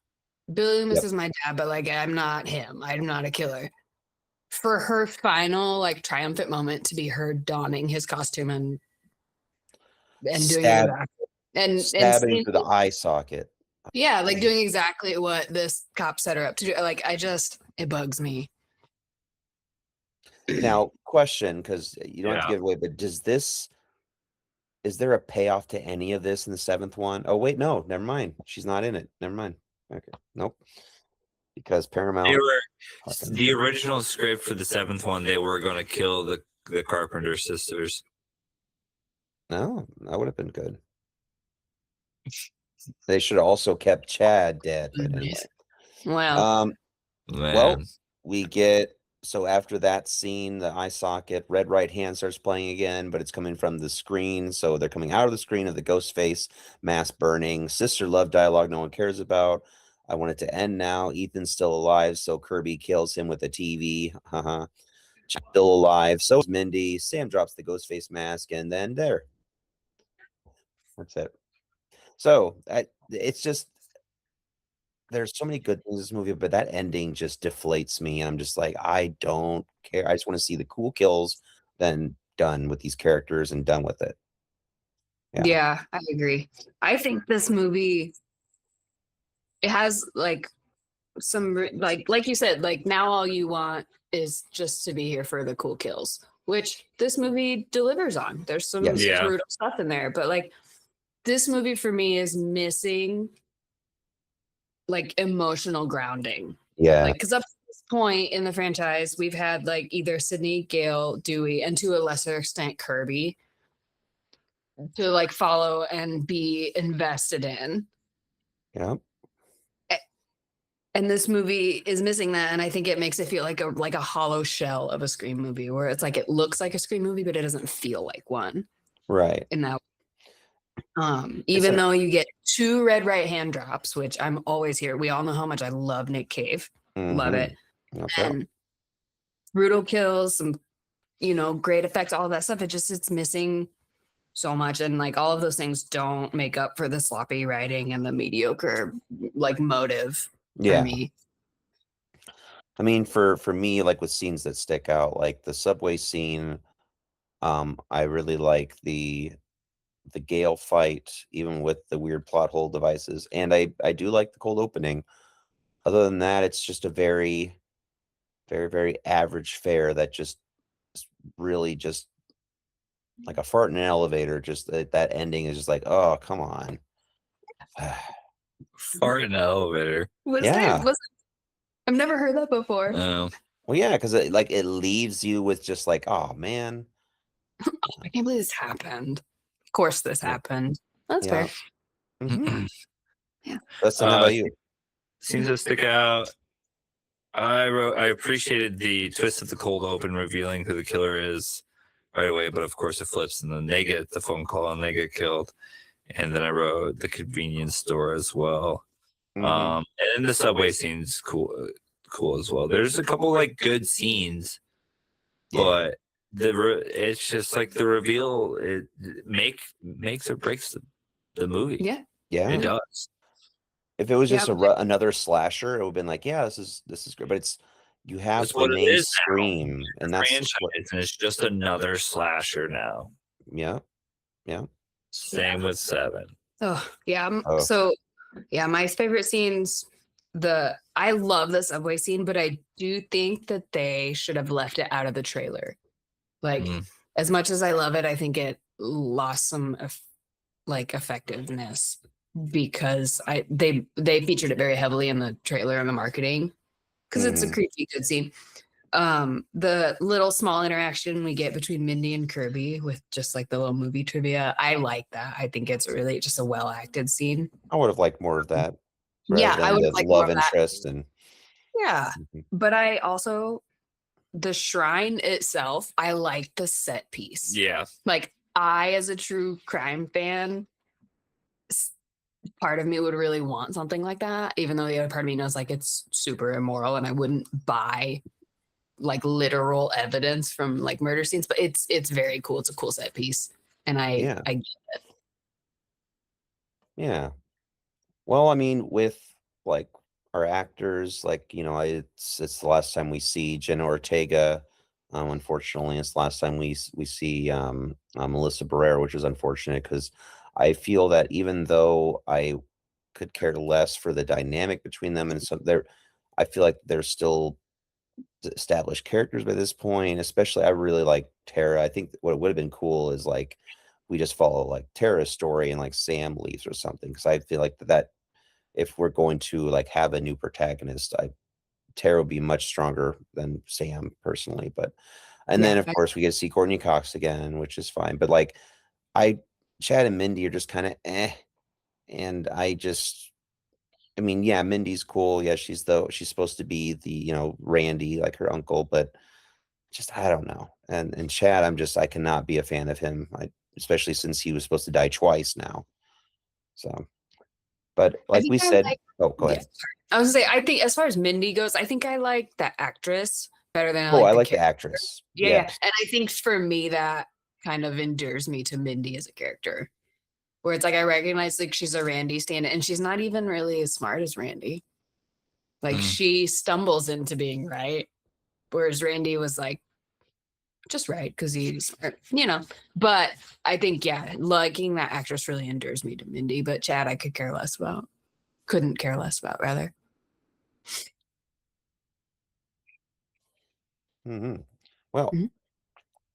Billy Loomis is my dad, but like, I'm not him. I'm not a killer." For her final like triumphant moment to be her donning his costume and and doing Stab- exactly, and Stabbing seeing- through the eye socket. yeah, like doing exactly what this cop set her up to do. Like it bugs me. Now, question, because you don't have to Yeah. give away, but is there a payoff to any of this in the seventh one? Oh, wait, no, never mind. She's not in it. Never mind. Okay, nope. Because Paramount. They were fucking- the original script for the seventh one. They were going to kill the Carpenter sisters. No, that would have been good. They should have also kept Chad dead, but anyway. Well, Um, Man. well, we get so after that scene, the eye socket, red right hand starts playing again, but it's coming from the screen. So they're coming out of the screen of the ghost face, mask burning, sister love dialogue no one cares about. I want it to end now. Ethan's still alive, so Kirby kills him with a TV. Haha. Chad's still alive. So is Mindy. Sam drops the ghost face mask, and then there. That's it. So it's just there's so many good things in this movie, but that ending just deflates me, and I'm just like, I don't care. I just want to see the cool kills, then done with these characters and done with it. Yeah. yeah, I agree. I think this movie, it has like some like you said, like now all you want is just to be here for the cool kills, which this movie delivers on. There's some Yes. Yeah. brutal stuff in there, but like this movie for me is missing like emotional grounding. Yeah. Like, because up to this point in the franchise, we've had like either Sydney, Gale, Dewey, and to a lesser extent Kirby to like follow and be invested in. Yeah. And this movie is missing that, and I think it makes it feel like a hollow shell of a Scream movie, where it's like it looks like a Scream movie, but it doesn't feel like one. Right. In that, even a- though you get 2 red right hand drops, which I'm always here. We all know how much I love Nick Cave, love Mhm. it, Okay. and brutal kills, some great effects, all that stuff. It's missing so much, and like all of those things don't make up for the sloppy writing and the mediocre like motive Yeah. for me. I mean, for me, like with scenes that stick out, like the subway scene, I really like the Gale fight, even with the weird plot hole devices, and I do like the cold opening. Other than that, it's just a very, very, very average fare that just is really just like a fart in an elevator. Just that ending is just like, oh, come on. Fart in an elevator. Yeah. I've never heard that before. Oh. Well, yeah, because it leaves you with just like, oh man. I can't believe this happened. Of course this Yeah. happened. That's Yeah. fair. Mhm. Yeah. Dustin, how about you? Scenes that stick out. I appreciated the twist of the cold open revealing who the killer is right away, but of course it flips and then they get the phone call and they get killed. And then I wrote the convenience store as well. Mhm. And then the subway scene's cool as well. There's a couple like good scenes, Yeah. but it's just like the reveal it makes or breaks the movie. Yeah. Yeah. It does. If it was just Yeah. another slasher, it would have been like, yeah, this is great. But you have That's the what it main is now. Scream, and that's Franchise, what, and it's just another slasher now. yeah. Same with 7. Oh, yeah. Oh. So, yeah, my favorite scenes. I love the subway scene, but I do think that they should have left it out of the trailer. Like, Mm. as much as I love it, I think it lost some effectiveness because they featured it very heavily in the trailer and the marketing because it's a Mhm. creepy good scene. The little small interaction we get between Mindy and Kirby with just like the little movie trivia, I like that. I think it's really just a well acted scene. I would have liked more of that. Yeah, rather I than would the have liked more love of that. interest and Yeah, Mhm. but I also the shrine itself, I like the set piece. Yeah. Like I, as a true crime fan, part of me would really want something like that, even though the other part of me knows like it's super immoral and I wouldn't buy like literal evidence from like murder scenes. But it's very cool. It's a cool set piece, and I Yeah. get it. Yeah. Well, I mean, with like our actors, like it's the last time we see Jenna Ortega Unfortunately, it's the last time we see Melissa Barrera, which is unfortunate because I feel that even though I could care less for the dynamic between them and some there, I feel like they're still established characters by this point. Especially, I really like Tara. I think what would have been cool is like we just follow like Tara's story and like Sam leaves or something. Because I feel like that if we're going to like have a new protagonist, Tara would be much stronger than Sam personally. But and Yeah, then of course we get to see Courtney Cox again, which is fine. But like Chad and Mindy are just kind of and I mean, yeah, Mindy's cool. Yeah, she's supposed to be the Randy, like her uncle, but just I don't know. And Chad, I cannot be a fan of him. Especially since he was supposed to die twice now. So, but I like think we I said, like- oh, go yeah, ahead. I was gonna say, I think as far as Mindy goes, I think I like the actress better than Oh, I the like the character. actress. Yeah, Yes. and I think for me that kind of endears me to Mindy as a character, where it's like I recognize like she's a Randy stand, and she's not even really as smart as Randy. Like Mm. she stumbles into being right, whereas Randy was like just right because he's smart. But I think liking that actress really endears me to Mindy. But Chad, I couldn't care less about rather. Well, Mhm.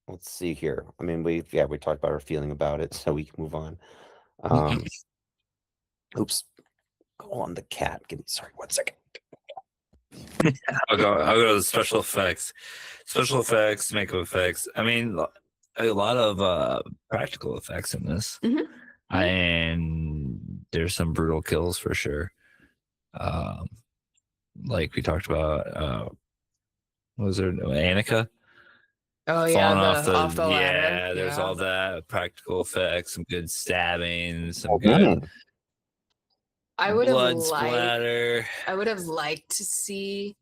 let's see here. I mean, we talked about our feeling about it, so we can move on. Oops. Go on the cat. Sorry, 1 second. I'll go to the special effects. Special effects, makeup effects. I mean, a lot of practical effects in this. Mhm. And there's some brutal kills for sure. Like we talked about, what was there Annika Oh yeah, falling off the ladder. Yeah, there's all that practical effects, some good stabbing, some Oh, good I would have blood liked. splatter. I would have liked to see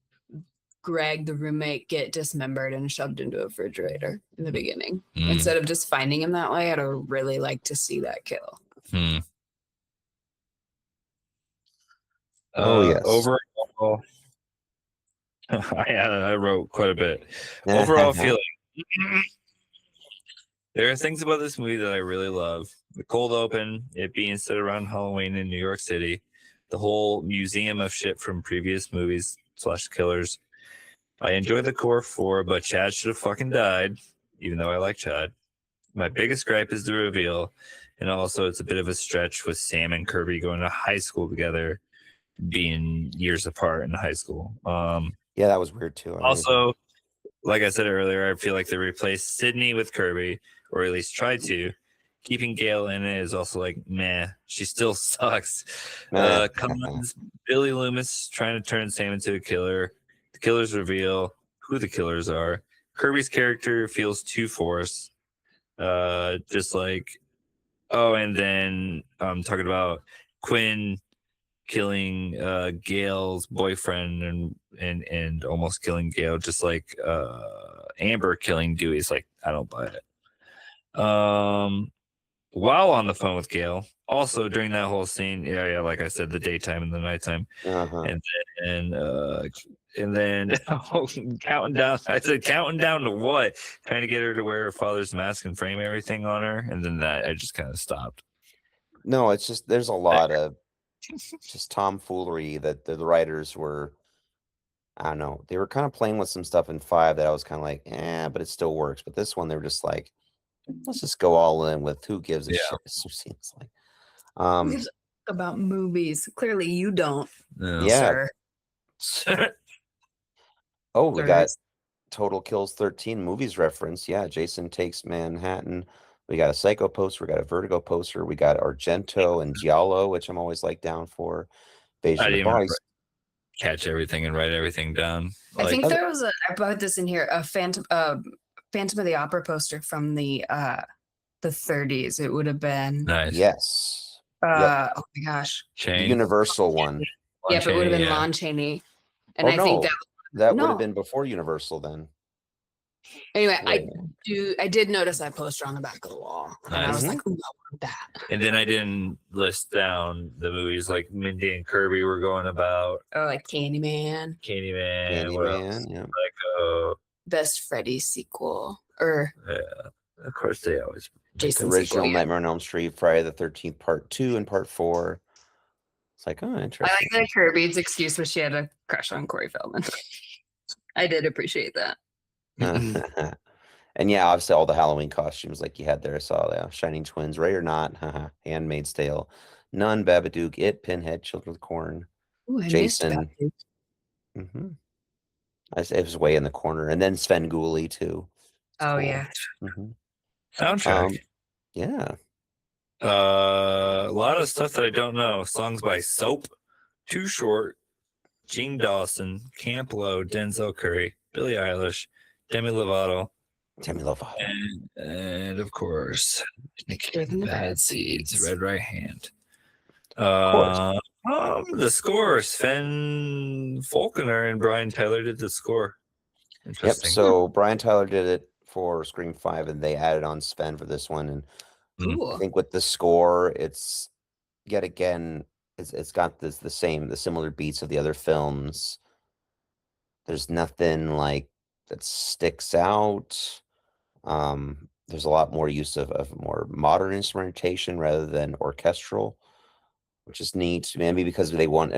Greg, the roommate, get dismembered and shoved into a refrigerator in the beginning. Mm. Instead of just finding him that way, I'd have really liked to see that kill. Oh, yes. Overall, I wrote quite a bit. Overall feeling. There are things about this movie that I really love. The cold open, it being set around Halloween in New York City, the whole museum of shit from previous movies / killers. I enjoy the core 4, but Chad should have fucking died, even though I like Chad. My biggest gripe is the reveal, and also it's a bit of a stretch with Sam and Kirby going to high school together, being years apart in high school. Yeah, that was weird too. Also, like I said earlier, I feel like they replaced Sydney with Kirby, or at least tried to. Keeping Gail in it is also like, meh, she still sucks. Cummins, Billy Loomis trying to turn Sam into a killer. The killers reveal who the killers are. Kirby's character feels too forced. Just like, and then I'm talking about Quinn killing Gail's boyfriend and almost killing Gail, just like Amber killing Dewey. It's like, I don't buy it. While on the phone with Gail, also during that whole scene, like I said, the daytime and the nighttime, and then counting down. I said counting down to what? Trying to get her to wear her father's mask and frame everything on her, and then that I just kind of stopped. No, it's just there's a lot of just tomfoolery that the writers were. I don't know. They were kind of playing with some stuff in 5 that I was kind of like, but it still works. But this one, they were just like, let's just go all in with who gives a shit. It seems like. About movies. Clearly, you don't. Yeah. Sir. Oh, we got Total Kills 13 movies reference. Yeah, Jason Takes Manhattan. We got a Psycho poster. We got a Vertigo poster. We got Argento and Giallo, which I'm always like down for. I didn't even catch everything and write everything down. I think there was I put this in here, a Phantom of the Opera poster from the 30s. It would have been nice. Yes. Oh my gosh. The Universal one. Yeah, but it would have been Lon Chaney. And I think that would have been before Universal then. Anyway, I did notice that poster on the back of the wall. And I was like, ooh, I want that. And then I didn't list down the movies like Mindy and Kirby were going about. Oh, like Candyman. What else? Yeah. Like best Freddy sequel or Of course, they always. Jason Original sequel. Yeah. Nightmare on Elm Street, Friday the 13th, Part 2 and Part 4. It's like, oh, I interesting. like that Kirby's excuse was she had a crush on Corey Feldman. I did appreciate that. And yeah, obviously all the Halloween costumes like you had there. I saw that. Shining Twins, Ray or Not, Handmaid's Tale, Nun, Babadook, It, Pinhead, Children of the Corn, Ooh, I missed Jason. Babadook. It was way in the corner. And then Sven Gulli too. It's Oh cool. yeah. Soundtrack. Yeah. A lot of stuff that I don't know. Songs by Soap, Too Short, Gene Dawson, Camp Low, Denzel Curry, Billie Eilish, Demi Lovato, Demi Lovato. and of course, Nick Bad Seeds, Red Right Hand. course. The score, Sven Falconer and Brian Tyler did the score. Yep. Interesting. So Brian Tyler did it for Scream 5 and they added on Sven for this one. And I Cool. think with the score, it's yet again, it's got the similar beats of the other films. There's nothing like that sticks out. There's a lot more use of more modern instrumentation rather than orchestral, which is neat. Maybe because they want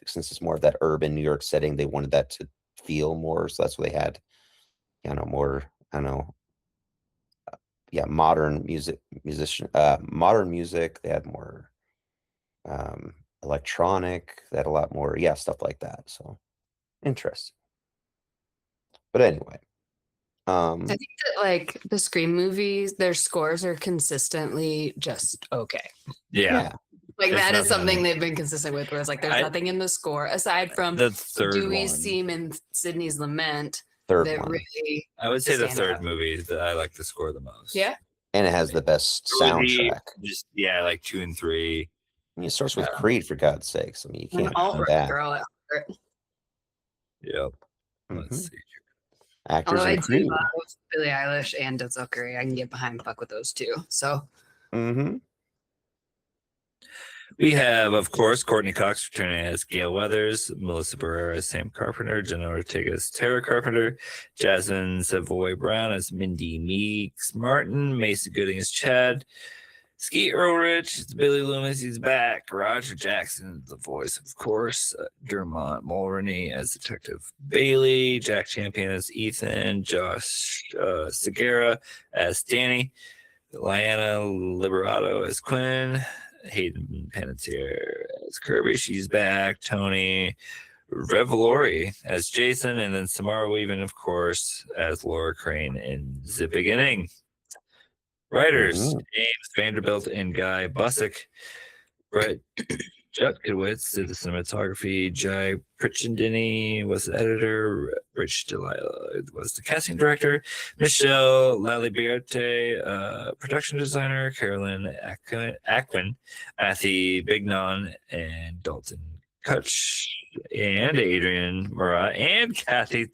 since it's more of that urban New York setting, they wanted that to feel more. So that's what they had, more, modern music. They had more electronic. They had a lot more, stuff like that. So interesting. But anyway, I think that like the Scream movies, their scores are consistently just okay. Yeah. Like There's that is nothing- something they've been consistent with. Where it's like there's nothing in the score aside from The third Dewey's one. theme and Sydney's Lament third that one, really. I would say the stand third out. movie that I like the score the most. Yeah. and it has the best soundtrack. Just like 2 and 3. I mean, it starts with Creed, for God's sakes. I mean, you An can't alt do rock that. girl at heart. Yep. Mhm. Let's see. Actors Although I in do Creed. love Billie Eilish and Denzel Curry. I can get behind fuck with those two. So Mm-hmm. We have, of course, Courtney Cox returning as Gail Weathers, Melissa Barrera as Sam Carpenter, Jenna Ortega as Tara Carpenter, Jasmine Savoy Brown as Mindy Meeks Martin, Mason Gooding as Chad, Skeet Ulrich as Billy Loomis, he's back, Roger Jackson, the voice, of course, Dermot Mulroney as Detective Bailey, Jack Champion as Ethan, Josh Segura as Danny, Lyanna Liberato as Quinn, Hayden Panettiere as Kirby, she's back, Tony Revolori as Jason, and then Samara Weaving, of course, as Laura Crane in the beginning. Writers, James Vanderbilt and Guy Busick. Brett Jutkowitz did the cinematography. Jai Prichendini was the editor. Rich Delilah was the casting director. Michelle Lalibierte, production designer. Carolyn Aquin, Athy Bignon, and Dalton Kutch, and Adrian Murat, and Kathy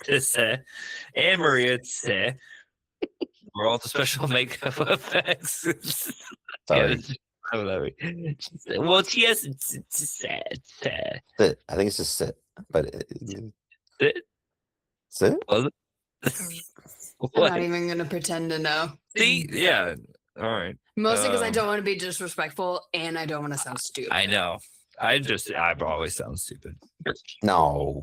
Tisse, and Maria Tisse. We're all the special makeup effects. Sorry. Well, she has Sit. I think it's just sit. But Sit? sit? Was it? I'm What? not even gonna pretend to know. See? Yeah. All right. Mostly because I Um, don't want to be disrespectful and I don't want to sound stupid. I know. I always sound stupid. No.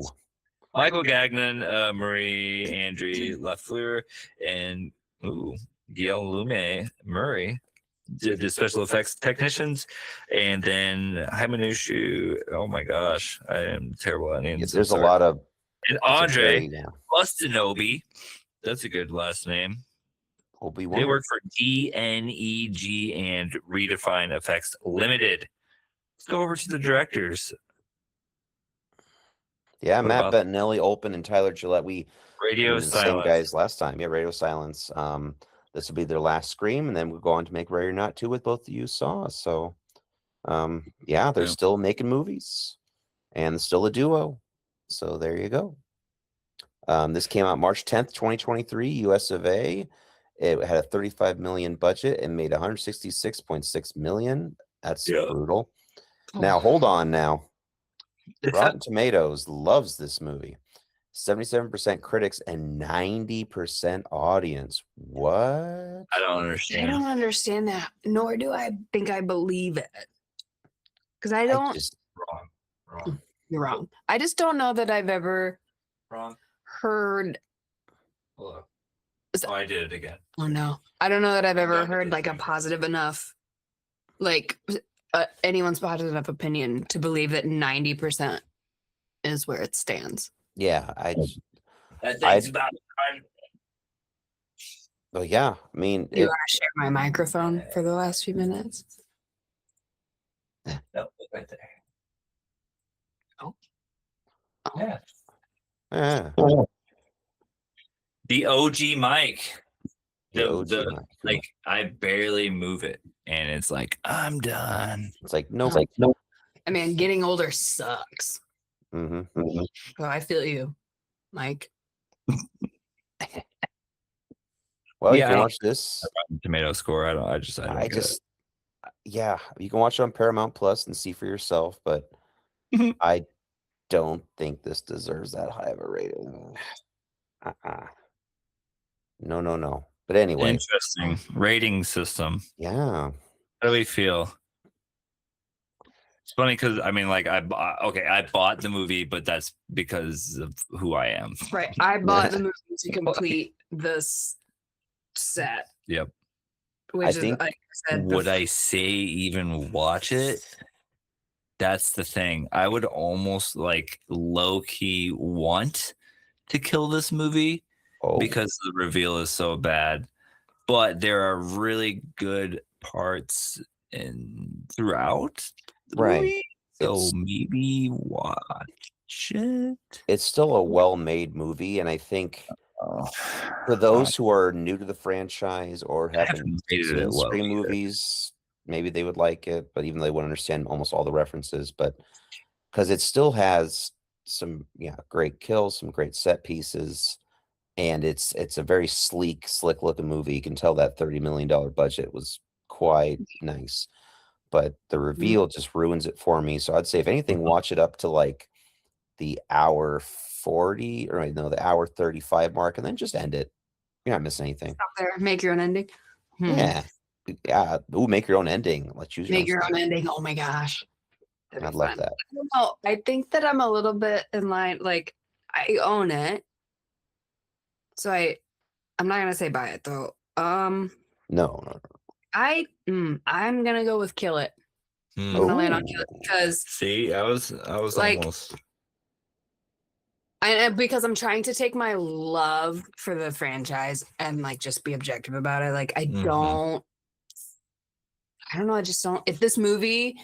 Michael Gagnon, Marie Andre Lafleur, and Gail Lume Murray did the special effects technicians, and then Haimanushu. Oh my gosh, I am terrible at names. There's a Sorry. lot of And it's a Andre very, Bustanobi. That's a good last name. Obi-Wan. They work for DNEG and Redefine Effects Limited. Let's go over to the directors. Yeah, What Matt about- Bettinelli, Olpen, and Tyler Gillette. We Radio were the same Silence. guys last time. Yeah, Radio Silence. This will be their last Scream, and then we'll go on to make Ready or Not 2 with both of you saw. So they're Yeah. still making movies and still a duo. So there you go. This came out March 10th, 2023, US of A. It had a 35 million budget and made 166.6 million. That's Yeah. brutal. Oh. Now hold on now. Rotten Tomatoes loves this movie. 77% critics and 90% audience. What? I don't I understand. don't understand that, nor do I think I believe it. Because I I don't. just Wrong. You're wrong. I just don't know that I've ever Wrong. heard. Hello. Is- Oh, I did it again. Oh no, I don't know that I've I'm ever done with heard this like a thing. positive enough, like anyone's positive enough opinion to believe that 90% is where it stands. yeah, That thing's about time. well, yeah. I mean, You it, want to share my microphone for the last few minutes? No, look right there. Oh. Yeah. yeah, The OG mic. the The- OG the- mic. Like I barely move it, and it's like I'm done. It's like no. I mean, getting older sucks. hmm So I feel you, Mike. Well, Yeah, you I can don't- watch this. Tomato score. I don't I get it. just, yeah, you can watch it on Paramount Plus and see for yourself. But Mhm. I don't think this deserves that high of a rating. No. But anyway, Interesting rating system. yeah. How do we feel? It's funny because I mean, like, I bought the movie, but that's because of who I am. Right. I bought the movie to complete this set. Yep. Which is, think- like I said, the Would I say even watch it? That's the thing. I would almost like low key want to kill this movie Oh, because the reveal is so bad. But there are really good parts in throughout the Right. movie. So It's- maybe watch it. it's still a well-made movie, and I think for those who are new to the franchise or haven't haven't rated seen it well Scream either. movies, maybe they would like it. But even though they wouldn't understand almost all the references, but because it still has some great kills, some great set pieces, and it's a very sleek, slick looking movie. You can tell that $30 million budget was quite nice, but the reveal just ruins it for me. So I'd say if anything, watch it up to like the hour 40 or no, the hour 35 mark, and then just end it. You're not missing anything. Stop there. Make your own ending. Yeah. Ooh, make your own ending. Let's choose Make your stuff. own ending. Oh my gosh. That'd I'd be love fun. that. I don't know. I think that I'm a little bit in line. Like I own it. So I'm not gonna say buy it though. No. I'm gonna go with kill it. Hmm. I'm gonna land on kill it Ooh. because See, I was Like, almost. because I'm trying to take my love for the franchise and like just be objective about it. Like I Mhm. don't know. I just don't. If this movie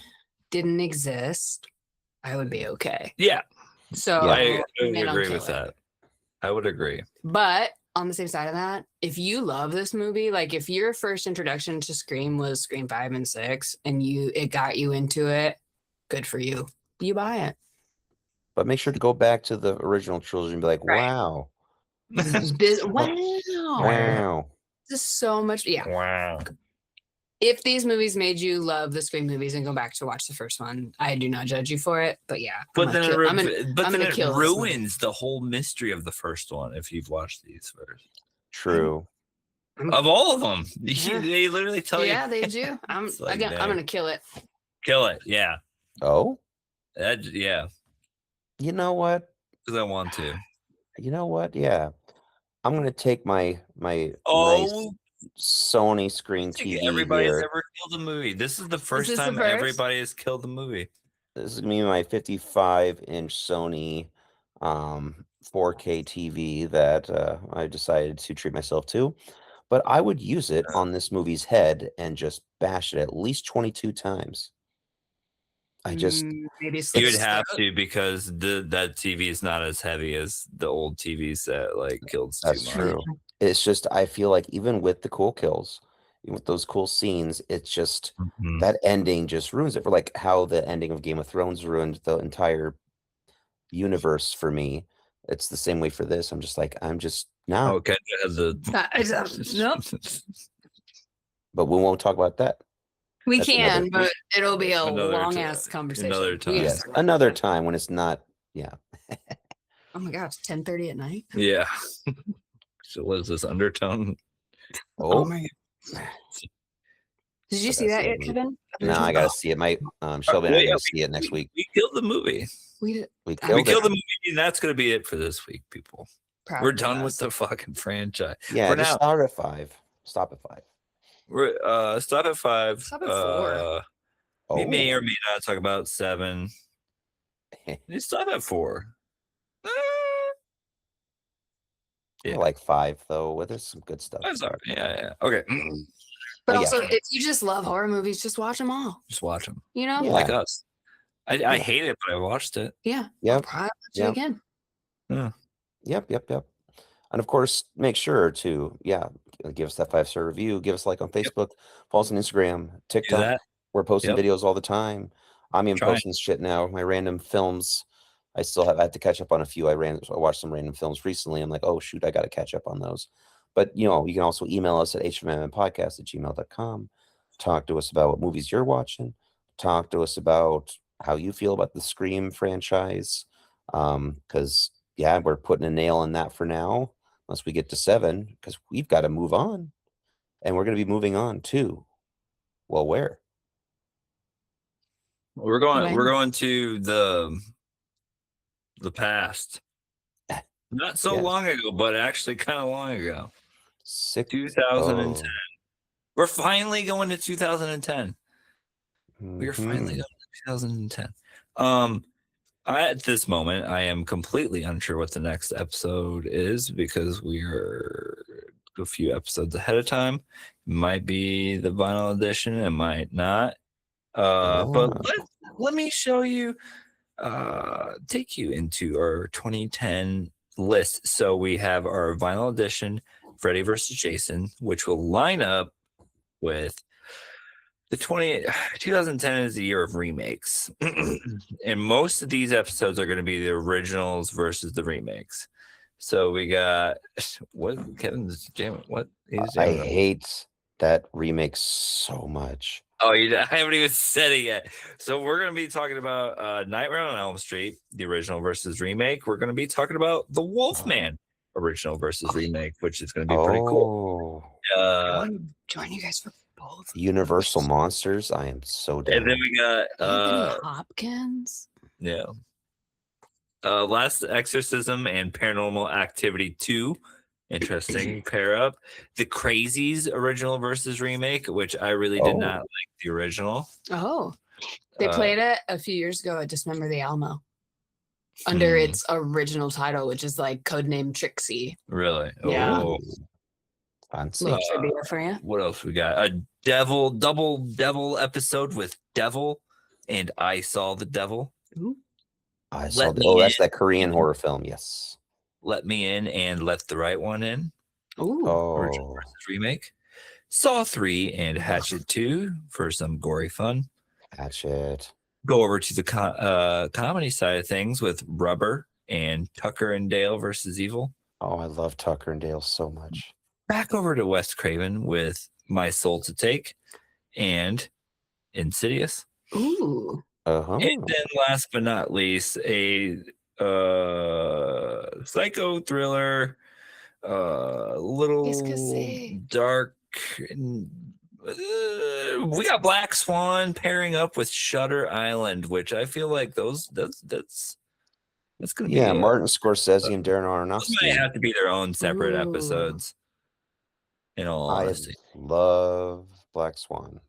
didn't exist, I would be okay. Yeah, So Yeah. I would man, I'll agree kill with it. that. I would agree. But on the same side of that, if you love this movie, like if your first introduction to Scream was Scream 5 and 6 and it got you into it, good for you. You buy it. But make sure to go back to the original trilogy and be like, Right. wow. Wow. Wow. This is so much. Yeah. Wow. If these movies made you love the Scream movies and go back to watch the first one, I do not judge you for it. But yeah, But then, I'm I'm then gonna it kill this movie. ruins the whole mystery of the first one if you've watched these first. True. Of all of them, Yeah. they literally tell yeah, you, they do. It's like, I'm dang. gonna kill it. kill it. Yeah, Oh, yeah, you know what? because I want to. You know what? Yeah. I'm gonna take my nice Oh, Sony screen I think TV everybody's here. ever killed a movie. This is the first this the time first? everybody has killed a movie. This is gonna be my 55-inch Sony 4K TV that I decided to treat myself to. But I would use it on this movie's head and just bash it at least 22 times. I just Maybe You'd six. have to because that TV is not as heavy as the old TVs that like killed too That's much. true. It's just I feel like even with the cool kills, even with those cool scenes, it's just Mhm. that ending just ruins it. For like how the ending of Game of Thrones ruined the entire universe for me. It's the same way for this. I'm just like, no. Oh, Kendra has a Nope. But we won't talk about that. We That's can, another- but it'll be a Another long ti- ass conversation. another We time. can Yes, talk about another that. time when it's not. Yeah. Oh my gosh, 10:30 at night. Yeah. So what is this undertone? Oh Oh, my god. Did you So see that's that the yet, movie. Kevin? no, I gotta see it. My Shelby and I are gonna see it next week. We killed the movie. We did. We We We killed killed it. the movie, and that's gonna be it for this week, people. Proud We're of done with us. the fucking franchise. Yeah, For just now. start at 5. Stop at 5. We're stop at 5. Stop at 4. We may or Oh, may not talk about 7. You stop at 4. I Yeah. like 5 though. Well, there's some good stuff. That's all right. Yeah. Okay. But yeah. also, if you just love horror movies, just watch them all. Just watch them. You know? Yeah. Like us. I Yeah. hate it, but I watched it. Yeah. I'll Yep. probably watch it Yep. again. Yep. And of course, make sure to give us that 5-star review. Give us a like on Facebook. Follow us on Instagram, Do TikTok. that. We're posting Yep. videos all the time. I'm even Trying. posting shit now. My random films. I had to catch up on a few. I watched some random films recently. I'm like, oh shoot, I got to catch up on those. But you can also email us at hmmmpodcast@gmail.com. Talk to us about what movies you're watching. Talk to us about how you feel about the Scream franchise. Because we're putting a nail in that for now, unless we get to 7, because we've got to move on, and we're going to be moving on to, well, where? We're going. When? We're going to the past. Not so Yes. long ago, but actually kind of long ago. 2010. Oh. We're finally going to 2010. We are finally Mhm. going to 2010. At this moment, I am completely unsure what the next episode is because we are a few episodes ahead of time. It might be the vinyl edition, it might not. But let me show you, take you into our 2010 list. So we have our vinyl edition, Freddy vs. Jason, which will line up with the 2010 is the year of remakes. And most of these episodes are going to be the originals versus the remakes. So we got what Kevin's jamming. What he's I jamming. hate that remake so much. Oh, I haven't even said it yet. So we're going to be talking about Nightmare on Elm Street, the original versus remake. We're going to be talking about The Wolfman, original versus remake, which is going to be pretty cool. Oh, I want to join you guys for both. Universal Monsters. I am so down. And then we got Anthony Hopkins. yeah. Last Exorcism and Paranormal Activity 2. Interesting pair up. The Crazies original versus remake, which I really did not like the original. Oh, they Uh, played it a few years ago at Dismember the Alamo under Hmm. its original title, which is like codename Trixie. Really? Yeah. Oh, Fancy. Little trivia for you. what else we got? A double devil episode with Devil and I Saw the Devil. I saw Let the, Me that's In. that Korean horror film. Yes. Let Me In and Let the Right One In. Original Oh, versus remake. Saw 3 and Hatchet 2 for some gory fun. Hatchet. Go over to the comedy side of things with Rubber and Tucker and Dale versus Evil. Oh, I love Tucker and Dale so much. Back over to Wes Craven with My Soul to Take and Insidious. Ooh. Uh-huh. And then last but not least, a psycho thriller, little say. dark. We got Black Swan pairing up with Shutter Island, which I feel like that's gonna be Yeah, Martin Scorsese and Darren those might Aronofsky. have to be their own separate Ooh. episodes. In all I honesty, love Black Swan.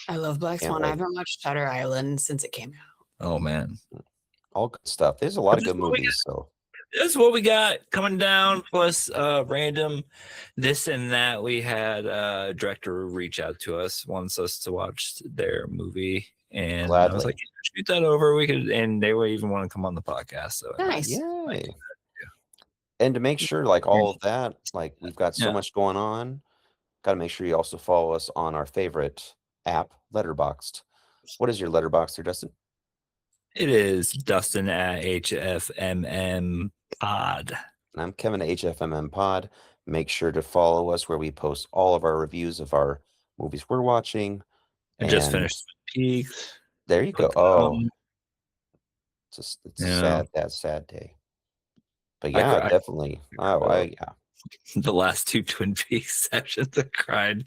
I love Black Can't Swan. I wait. haven't watched Shutter Island since it came out. oh man, All good stuff. There's a lot of That's good what we movies. So that's what we got coming down. Plus, random this and that. We had a director reach out to us, wants us to watch their movie, and I was Gladly. like, shoot that over. We could, and they would even want to come on the podcast. So Nice. yay. And to make sure, like all of that, like we've got so Yeah. much going on, got to make sure you also follow us on our favorite app, Letterboxd. What is your Letterboxd there, Dustin? it is Dustin at HFMM Pod. And I'm Kevin at HFMM Pod. Make sure to follow us where we post all of our reviews of our movies we're watching. I just And finished Peaks. There you go. Put that Oh, on. it's Yeah. a sad day. But I yeah, cried. definitely. Oh, yeah. The last two Twin Peaks sessions, I cried.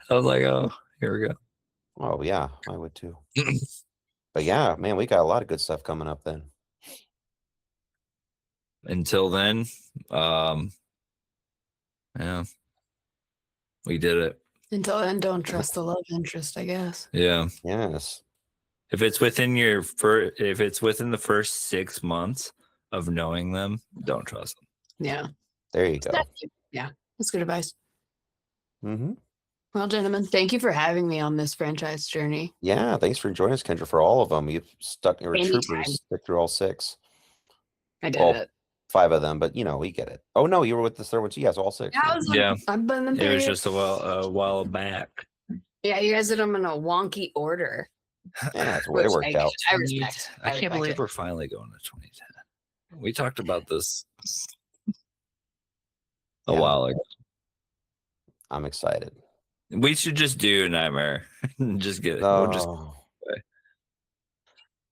I was like, oh, here we go. Oh yeah, I would too. But yeah, man, we got a lot of good stuff coming up then. Until then, yeah, we did it. Until then, don't trust the love interest, I guess. Yeah. Yes. If it's within if it's within the first 6 months of knowing them, don't trust them. Yeah. There you go. Yeah. That's good advice. Mm-hmm. Well, gentlemen, thank you for having me on this franchise journey. Yeah, thanks for joining us, Kendra, for all of them. You've stuck your Anytime. troopers, stick through all 6. I did Well, it. 5 of them, but we get it. Oh no, you were with the third one too. Yes, all 6. Yeah, I was Yeah. I've been in It was there. just a while back. Yeah, you guys did them in a wonky order. Yeah, it Which worked out. I respect. I can't respect believe it. we're finally going to 2010. We talked about this a Yeah. while ago. I'm excited. We should just do Nightmare. Just get it. We'll just Oh,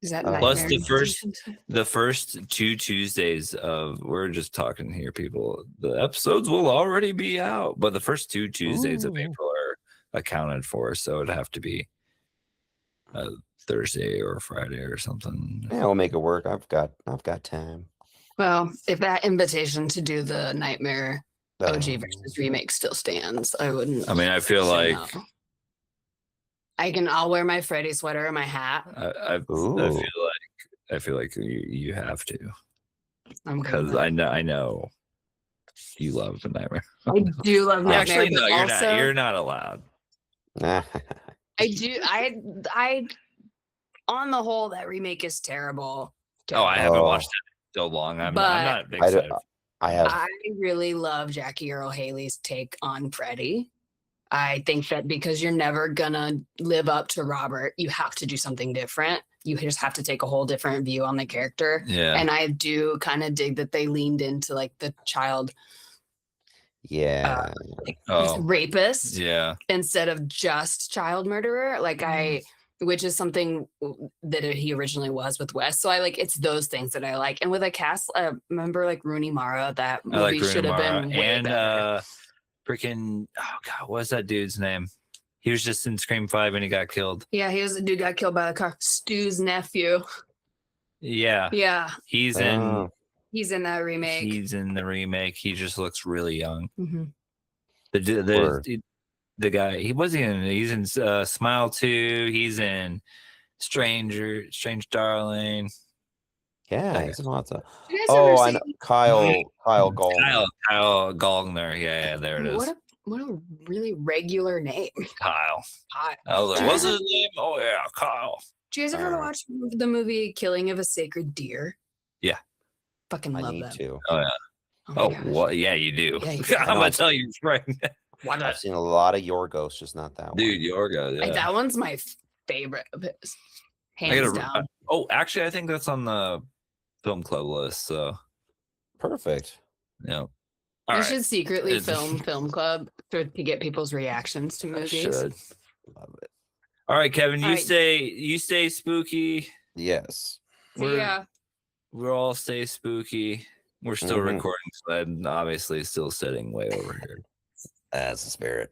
Is that Plus nightmare? the first- Edition? the first 2 Tuesdays of we're just talking here, people. The episodes will already be out, but the first 2 Tuesdays of Ooh. April are accounted for, so it'd have to be a Thursday or Friday or something. yeah, we'll make it work. I've got time. Well, if that invitation to do the Nightmare OG Um, versus remake still stands, I wouldn't. I mean, I feel say like no. I'll wear my Freddy sweater and my hat. I Ooh. feel like you have to, I'm good because with it. I know you love the Nightmare. I do love Nightmare. Actually, but no, you're also, not. You're not allowed. I do. I. On the whole, that remake is terrible. Oh, I haven't Oh. watched it in so long. I'm But- not a big I, fan. d- I have. I really love Jackie Earl Haley's take on Freddy. I think that because you're never gonna live up to Robert, you have to do something different. You just have to take a whole different view on the character. Yeah. And I do kind of dig that they leaned into like the child Yeah. Oh, rapist yeah. instead of just child murderer. Like which is something that he originally was with Wes. So I like it's those things that I like. And with a cast, remember like Rooney Mara, that I like movie should have Rooney been Mara. way And better. freaking what's that dude's name? He was just in Scream 5 and he got killed. Yeah, he was the dude got killed by the car. Stu's nephew. Yeah. Yeah, He's Oh, he's in that remake. he's in the remake. He just looks really young. Mhm. The guy, he's in Smile 2, he's in Strange Darling. yeah. He's in lots of. You guys Oh, ever I know. see Kyle Gall. Kyle Gallner. Yeah, there it is. what a really regular name. Kyle. Hi. I was like, Did what's you his name? Oh yeah, Kyle. Did you guys ever Uh, watch the movie Killing of a Sacred Deer? Yeah. Fucking I love need that. to. Oh yeah. Oh, my Oh, gosh. what? Yeah, you do. Yeah, you do. I'm gonna tell you right now. I've seen a lot of Yorgos, just not that Dude, one. Yorgo. Like, Yeah. that one's my favorite of his. I Hands gotta- down. Oh, actually, I think that's on the film club list. So, Perfect. yeah. All You right. should secretly It's- film club to get people's reactions to I movies. should. Love it. All right, Kevin. All You right. stay spooky. Yes. Yeah. We're all stay spooky. We're still Mhm. recording, so I'm obviously still sitting way over here. That's the spirit.